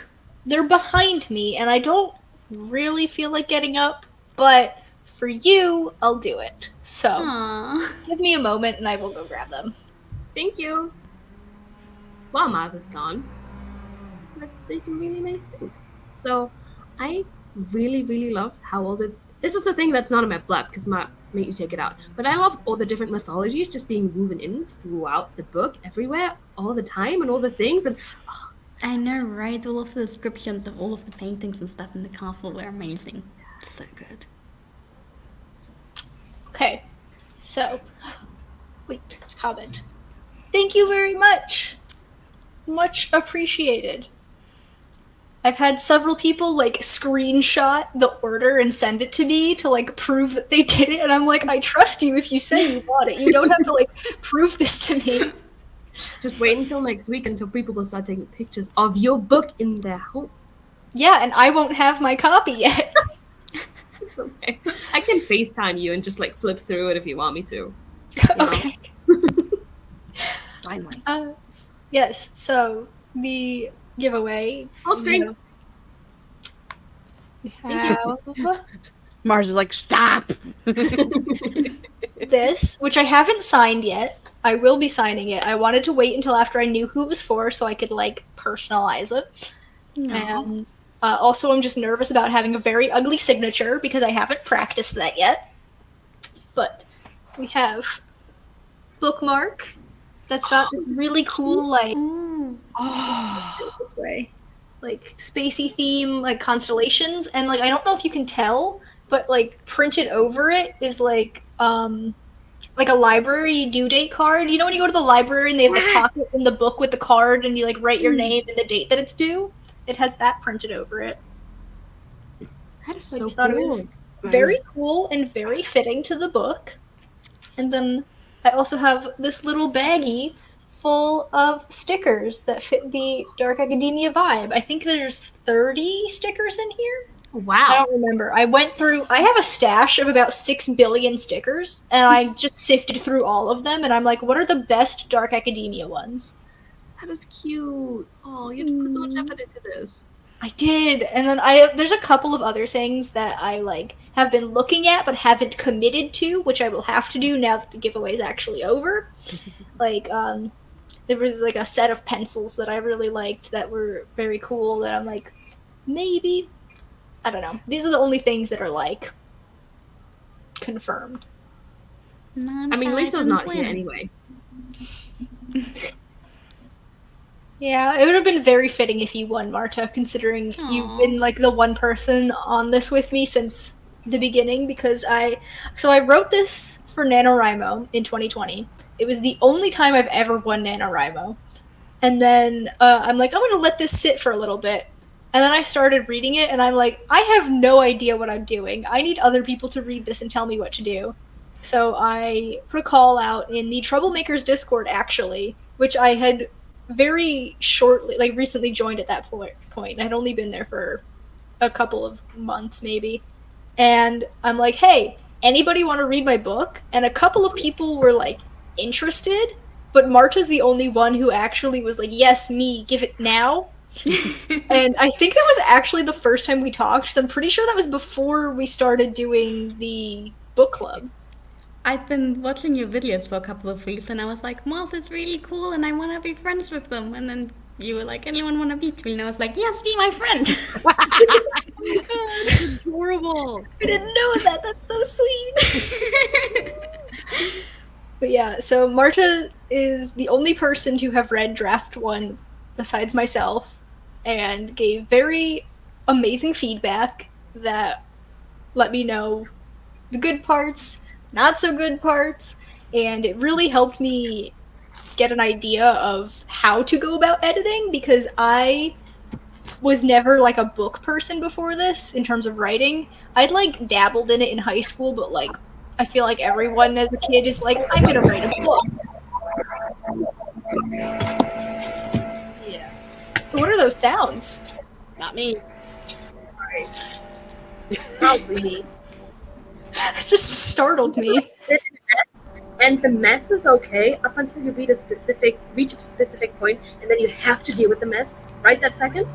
They're behind me, and I don't really feel like getting up, but for you, I'll do it. So Aww. give me a moment, and I will go grab them. Thank you. While Maz is gone, let's say some really nice things. So, I really, really love how all the... This is the thing that's not in my blab, because Matt made you take it out. But I love all the different mythologies just being woven in throughout the book, everywhere, all the time, and all the things. And I know, right? All of the descriptions of all of the paintings and stuff in the castle were amazing. So good. Okay, so wait, comment. Thank you very much. Much appreciated. I've had several people like screenshot the order and send it to me to like prove that they did it, and I'm like, I trust you if you say you bought it. You don't have to like prove this to me. Just wait until next week until people will start taking pictures of your book in their home. Yeah, and I won't have my copy yet. It's okay. I can FaceTime you and just like flip through it if you want me to. You know? Okay. Finally. Yes, so the giveaway. Full screen. You know, we have Mars is like, stop. this, which I haven't signed yet. I will be signing it. I wanted to wait until after I knew who it was for so I could like personalize it. And also, I'm just nervous about having a very ugly signature because I haven't practiced that yet. But we have bookmark that's got this really cool like this way, like spacey theme, like constellations, and like I don't know if you can tell, but like printed over it is like a library due date card. You know when you go to the library and they have the pocket in the book with the card and you like write your name and the date that it's due? It has that printed over it. That is I so just thought it was cool. very cool and very fitting to the book. And then I also have this little baggie full of stickers that fit the Dark Academia vibe. I think there's 30 stickers in here. I Wow. don't remember. I have a stash of about 6 billion stickers, and I just sifted through all of them, and I'm like, what are the best Dark Academia ones? That is cute. Oh, you had to put so much effort into this. I did, and then there's a couple of other things that I like have been looking at but haven't committed to, which I will have to do now that the giveaway is actually over. Like, there was like a set of pencils that I really liked that were very cool that I'm like, maybe. I don't know. These are the only things that are like confirmed. I mean, Lisa's not here anyway. Yeah, it would have been very fitting if you won, Marta, considering you've been like the one person on this with me since the beginning. Because I wrote this for NaNoWriMo in 2020. It was the only time I've ever won NaNoWriMo, and then I'm like, I'm gonna let this sit for a little bit. And then I started reading it, and I'm like, I have no idea what I'm doing. I need other people to read this and tell me what to do. So I put a call out in the Troublemakers Discord, actually, which I had very shortly, like recently joined at that point. I'd only been there for a couple of months, maybe. And I'm like, hey, anybody want to read my book? And a couple of people were like interested, but Marta's the only one who actually was like, yes, me, give it now. And I think that was actually the first time we talked, because I'm pretty sure that was before we started doing the book club. I've been watching your videos for a couple of weeks, and I was like, Moss is really cool, and I want to be friends with them. And then you were like, anyone want to be me? And I was like, yes, be my friend. That's adorable. I didn't know that. That's so sweet. But yeah, so Marta is the only person to have read draft 1 besides myself, and gave very amazing feedback that let me know the good parts, not so good parts, and it really helped me get an idea of how to go about editing, because I was never like a book person before this in terms of writing. I'd like dabbled in it in high school, but like I feel like everyone as a kid is like, I'm gonna write a book. Yeah. So what are those sounds? Not me. Sorry. Probably me. That just startled me. And the mess is okay up until you reach a specific point, and then you have to deal with the mess right that second.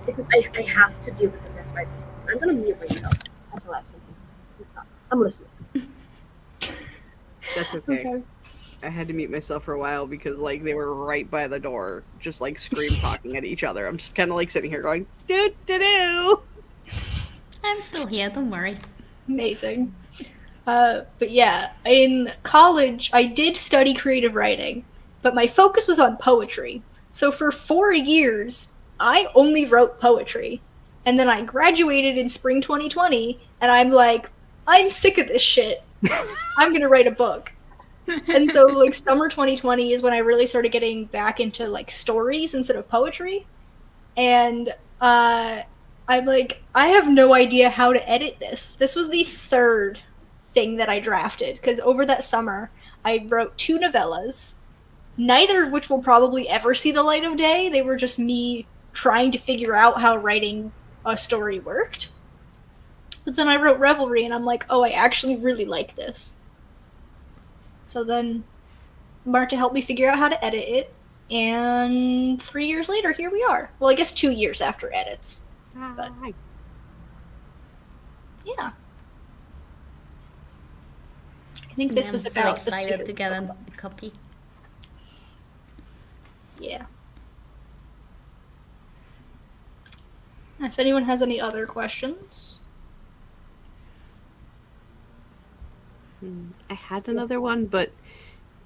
Because I have to deal with the mess right this second. I'm gonna mute myself. That's the last sentence. I'm listening. That's okay. I had to mute myself for a while because like they were right by the door, just like scream talking at each other. I'm just kind of like sitting here going, do do do. I'm still here, don't worry. Amazing. But yeah, in college, I did study creative writing, but my focus was on poetry. So for 4 years, I only wrote poetry. And then I graduated in spring 2020, and I'm like, I'm sick of this shit. I'm gonna write a book. And so, like, summer 2020 is when I really started getting back into, like, stories instead of poetry. And I'm like, I have no idea how to edit this. This was the third thing that I drafted, because over that summer, I wrote 2 novellas, neither of which will probably ever see the light of day. They were just me trying to figure out how writing a story worked. But then I wrote Revelry, and I'm like, oh, I actually really like this. So then Marta helped me figure out how to edit it, and 3 years later, here we are. Well, I guess 2 years after edits. But yeah. I think this was about I'm so excited the to get a copy. Yeah. If anyone has any other questions. I had another one, but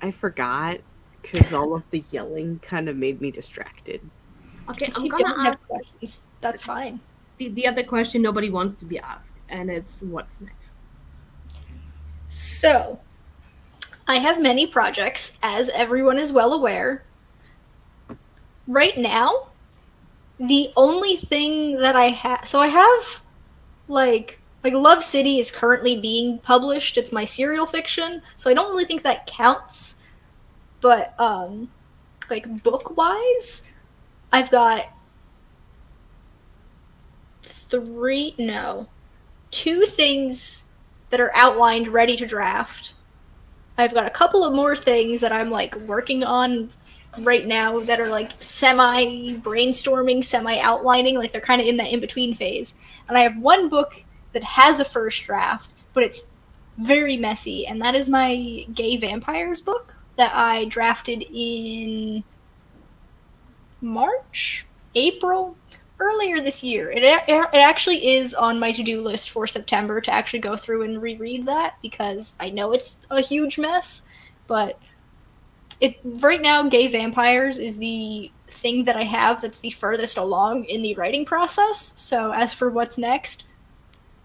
I forgot because all of the yelling kind of made me distracted. Okay, If I'm you gonna don't have ask questions, that's fine. the other question nobody wants to be asked, and it's what's next. So, I have many projects, as everyone is well aware. Right now, the only thing that I have, so I have like Love City is currently being published. It's my serial fiction, so I don't really think that counts. But like book wise, I've got 2 things that are outlined, ready to draft. I've got a couple of more things that I'm like working on right now that are like semi brainstorming, semi outlining, like they're kind of in that in between phase. And I have one book that has a first draft, but it's very messy, and that is my Gay Vampires book that I drafted in March, April, earlier this year. It actually is on my to-do list for September to actually go through and reread that, because I know it's a huge mess, but right now Gay Vampires is the thing that I have that's the furthest along in the writing process. So as for what's next,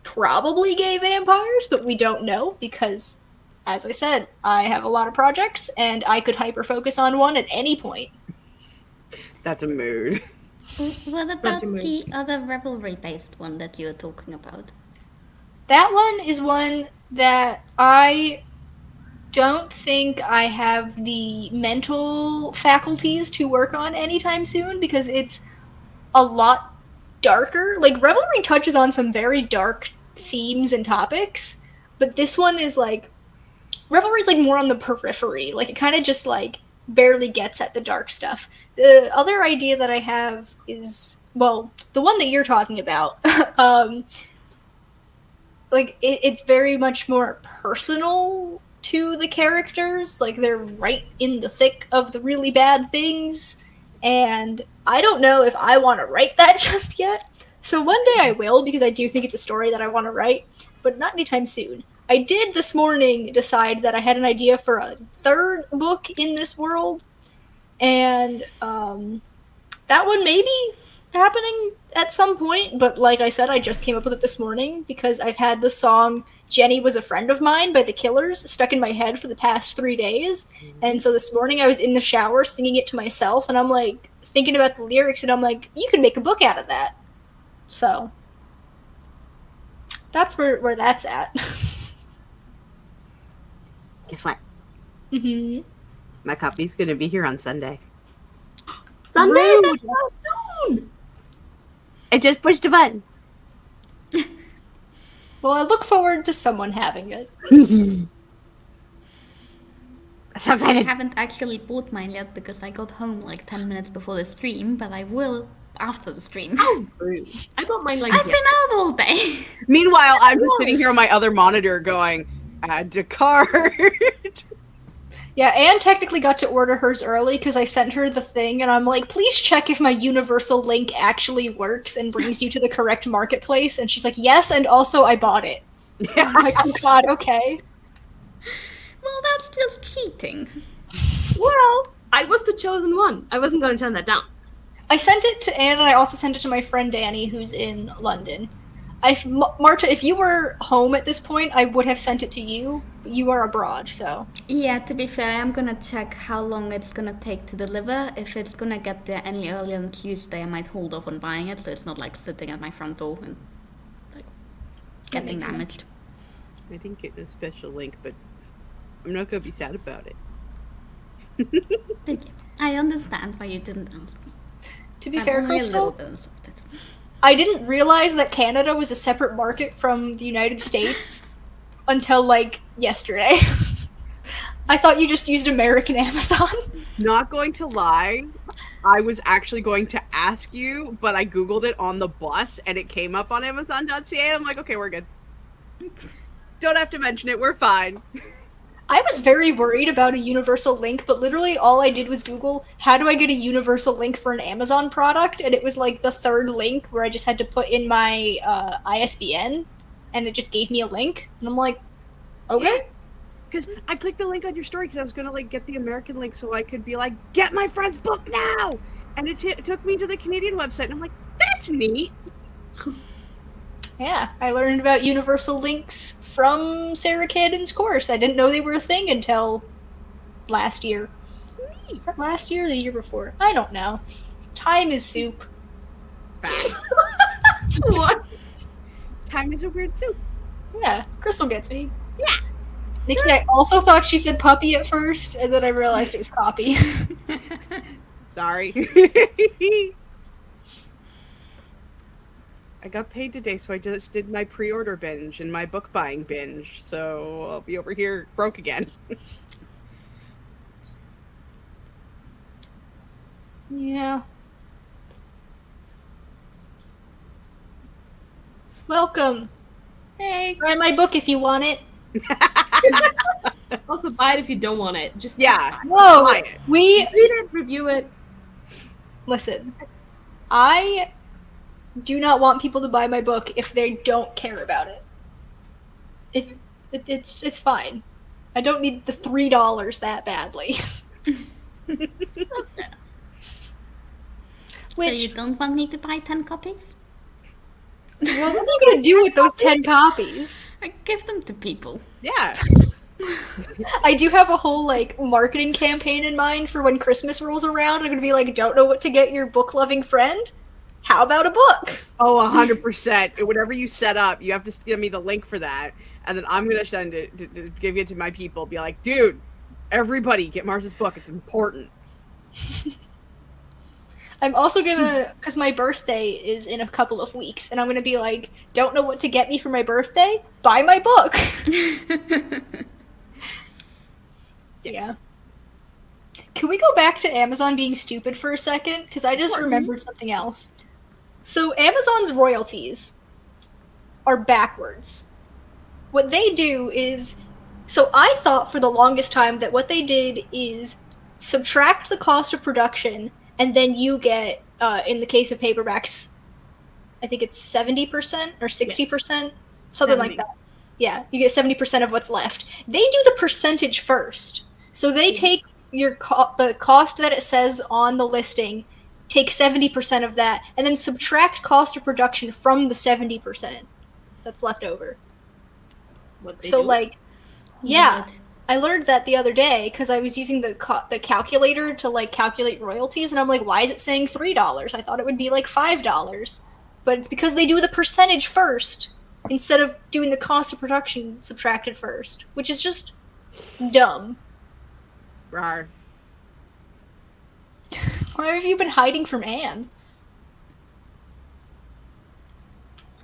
probably Gay Vampires, but we don't know because, as I said, I have a lot of projects and I could hyper-focus on one at any point. That's a mood. What Such about a mood. the other Revelry-based one that you were talking about? That one is one that I don't think I have the mental faculties to work on anytime soon, because it's a lot darker. Like, Revelry touches on some very dark themes and topics, but this one is like, Revelry's like more on the periphery. Like, it kind of just like barely gets at the dark stuff. The other idea that I have is, well, the one that you're talking about. Like, it's very much more personal to the characters. Like, they're right in the thick of the really bad things, and I don't know if I want to write that just yet. So one day I will, because I do think it's a story that I want to write, but not anytime soon. I did this morning decide that I had an idea for a 3rd book in this world, and that one may be happening at some point, but like I said, I just came up with it this morning because I've had the song Jenny Was a Friend of Mine by The Killers stuck in my head for the past 3 days, and so this morning I was in the shower singing it to myself, and I'm like thinking about the lyrics, and I'm like, you could make a book out of that. So that's where that's at. Guess what? Mm-hmm. My copy's gonna be here on Sunday. Sunday? Rude. That's so soon! I just pushed a button. Well, I look forward to someone having it. So I excited. haven't actually bought mine yet because I got home like 10 minutes before the stream, but I will after the stream. How rude. I got mine like I've been yesterday. out all day. Meanwhile, I'm just sitting here on my other monitor going, add to cart. Yeah, Anne technically got to order hers early because I sent her the thing, and I'm like, please check if my universal link actually works and brings you to the correct marketplace. And she's like, yes, and also I bought it. I'm like, oh god, okay. Well, that's just cheating. Well, I was the chosen one. I wasn't going to turn that down. I sent it to Anne, and I also sent it to my friend Danny, who's in London. Marta, if you were home at this point, I would have sent it to you, you are abroad, so. Yeah, to be fair, I'm gonna check how long it's gonna take to deliver. If it's gonna get there any earlier than Tuesday, I might hold off on buying it, so it's not like sitting at my front door and like getting makes sense. damaged. I didn't get a special link, but I'm not gonna be sad about it. Thank you. I understand why you didn't ask me. To be I'm fair, only a little Crystal, bit insulted. I didn't realize that Canada was a separate market from the United States until, like, yesterday. I thought you just used American Amazon. Not going to lie, I was actually going to ask you, but I googled it on the bus and it came up on Amazon.ca. I'm like, okay, we're good. Don't have to mention it. We're fine. I was very worried about a universal link, but literally all I did was Google, how do I get a universal link for an Amazon product? And it was like the third link where I just had to put in my ISBN, and it just gave me a link. And I'm like, okay. Because I clicked the link on your story because I was going to like get the American link so I could be like, get my friend's book now! And it took me to the Canadian website, and I'm like, that's neat. Yeah, I learned about universal links from Sarah Cannon's course. I didn't know they were a thing until last year. Is that last year or the year before? I don't know. Time is soup. Fact. What? Time is a weird soup. Yeah, Crystal gets me. Yeah. Nikki, I also thought she said puppy at first, and then I realized it was copy. Sorry. I got paid today, so I just did my pre-order binge and my book buying binge, so I'll be over here broke again. Yeah. Welcome. Hey. Buy my book if you want it. Also, buy it if you don't want it. Just Yeah. Just Whoa! Buy it. We read it, review it. listen. I do not want people to buy my book if they don't care about it. If it's fine. I don't need the $3 that badly. So you Which, don't want me to buy 10 copies? what am I gonna do with those 10 copies? I give them to people. Yeah. I do have a whole, like, marketing campaign in mind for when Christmas rolls around. I'm gonna be like, don't know what to get your book-loving friend? How about a book? Oh, 100%. Whatever you set up, you have to give me the link for that, and then I'm gonna send it, to give it to my people. Be like, dude, everybody get Mars's book. It's important. I'm also gonna, because my birthday is in a couple of weeks, and I'm gonna be like, don't know what to get me for my birthday? Buy my book! Yeah. Can we go back to Amazon being stupid for a second? Because I just remembered something else. So Amazon's royalties are backwards. What they do is, so I thought for the longest time that what they did is subtract the cost of production, and then you get, in the case of paperbacks, I think it's 70% or 60%, something like 70. that. Yeah, you get 70% of what's left. They do the percentage first. So they take your the cost that it says on the listing, take 70% of that, and then subtract cost of production from the 70% that's left over. What they So, do. like, yeah, Weird. I learned that the other day because I was using the calculator to, like, calculate royalties, and I'm like, why is it saying $3? I thought it would be like $5, but it's because they do the percentage first instead of doing the cost of production subtracted first, which is just dumb. Rawr. Why have you been hiding from Anne?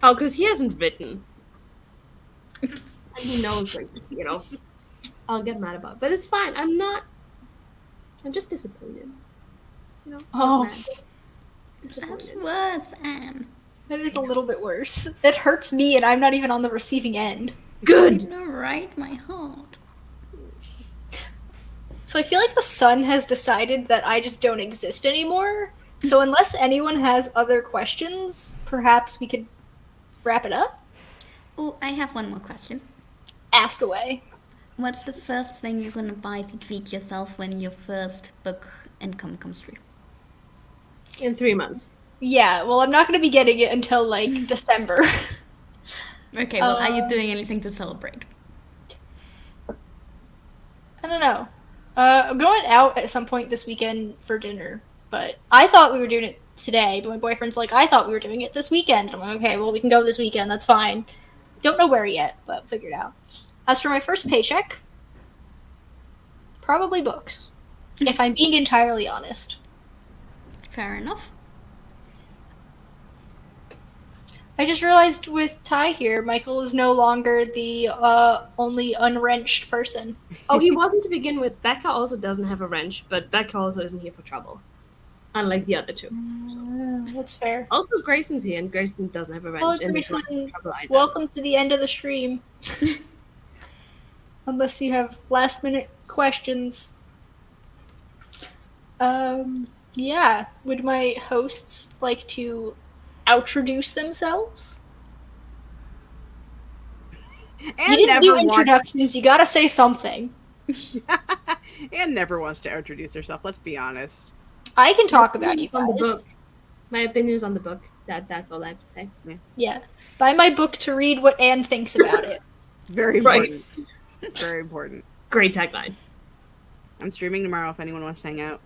Oh, because he hasn't written. And he knows, like, I'll get mad about it. But it's fine. I'm just disappointed. Oh, Mad. That's Disappointed. worse, Anne. that is a little bit worse. It hurts me, and I'm not even on the receiving end. Good! You know, right? My heart. So I feel like the sun has decided that I just don't exist anymore. So unless anyone has other questions, perhaps we could wrap it up? Oh, I have one more question. Ask away. What's the first thing you're gonna buy to treat yourself when your first book income comes through? In 3 months. Yeah, well, I'm not going to be getting it until, like, December. Okay, well, are you doing anything to celebrate? I don't know. I'm going out at some point this weekend for dinner, but I thought we were doing it today, but my boyfriend's like, I thought we were doing it this weekend. I'm like, okay, well, we can go this weekend. That's fine. Don't know where yet, but figure it out. As for my first paycheck, probably books, if I'm being entirely honest. Fair enough. I just realized with Ty here, Michael is no longer the only unwrenched person. Oh, he wasn't to begin with. Becca also doesn't have a wrench, but Becca also isn't here for trouble. Unlike the other two. So. That's fair. Also, Grayson's here, and Grayson doesn't have a wrench. Well, and is not Grayson, in trouble either. welcome to the end of the stream. Unless you have last minute questions. Yeah. Would my hosts like to outroduce themselves? You And didn't never do wants. introductions, you gotta say something. And never wants to introduce herself. Let's be honest. I can talk about you Opinions on the guys. book. My opinion is on the book. That's all I have to say. Yeah. Buy my book to read what Anne thinks about it. Very Right. important. Very important. Great tagline. I'm streaming tomorrow if anyone wants to hang out.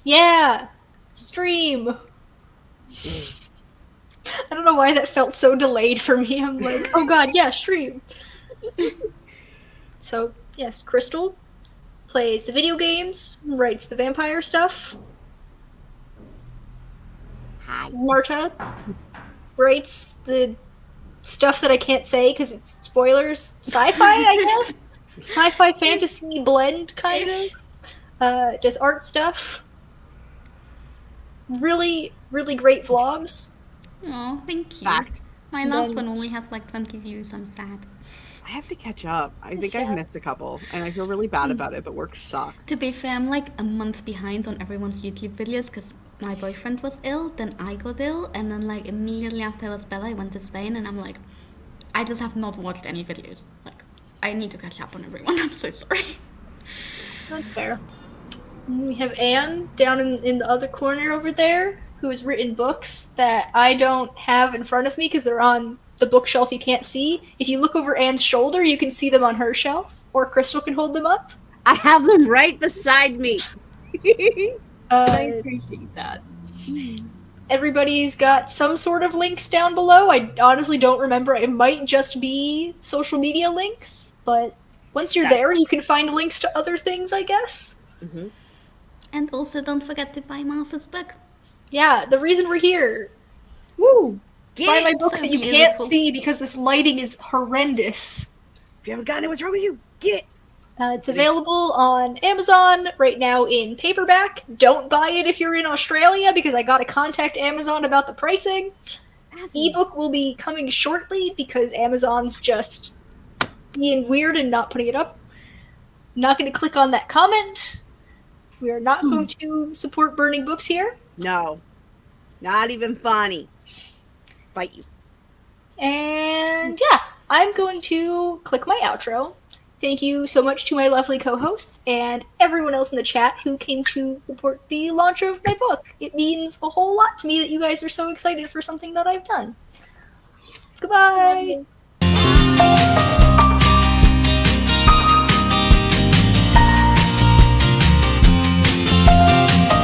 Yeah. Stream. I don't know why that felt so delayed for me. I'm like, oh god, yeah, stream. So, yes, Crystal plays the video games, writes the vampire stuff. Hi. Marta writes the stuff that I can't say because it's spoilers. Sci-fi, I guess? Sci-fi fantasy blend, kind of. Does art stuff. Really, really great vlogs. Oh, thank you. Fact. My last Then- one only has like 20 views. I'm sad. I have to catch up. I think Sad. I've missed a couple, and I feel really bad about it, but work sucks. To be fair, I'm like a month behind on everyone's YouTube videos because my boyfriend was ill, then I got ill, and then like immediately after I was better, I went to Spain, and I'm like, I just have not watched any videos. Like, I need to catch up on everyone. I'm so sorry. That's fair. And we have Anne down in the other corner over there, who has written books that I don't have in front of me because they're on the bookshelf you can't see. If you look over Anne's shoulder, you can see them on her shelf, or Crystal can hold them up. I have them right beside me. I appreciate that. Everybody's got some sort of links down below. I honestly don't remember. It might just be social media links, but once you're there, you can find links to other things, I guess. And also, don't forget to buy Master's book. Yeah, the reason we're here. Woo! Buy my book so that you can't beautiful. see because this lighting is horrendous. If you haven't gotten it, what's wrong with you? Get it. It's available on Amazon right now in paperback. Don't buy it if you're in Australia because I gotta contact Amazon about the pricing. Ebook will be coming shortly because Amazon's just being weird and not putting it up. Not gonna click on that comment. We are not going to support burning books here. No. Not even funny. Bite you. And yeah, I'm going to click my outro. Thank you so much to my lovely co-hosts and everyone else in the chat who came to support the launch of my book. It means a whole lot to me that you guys are so excited for something that I've done. Goodbye!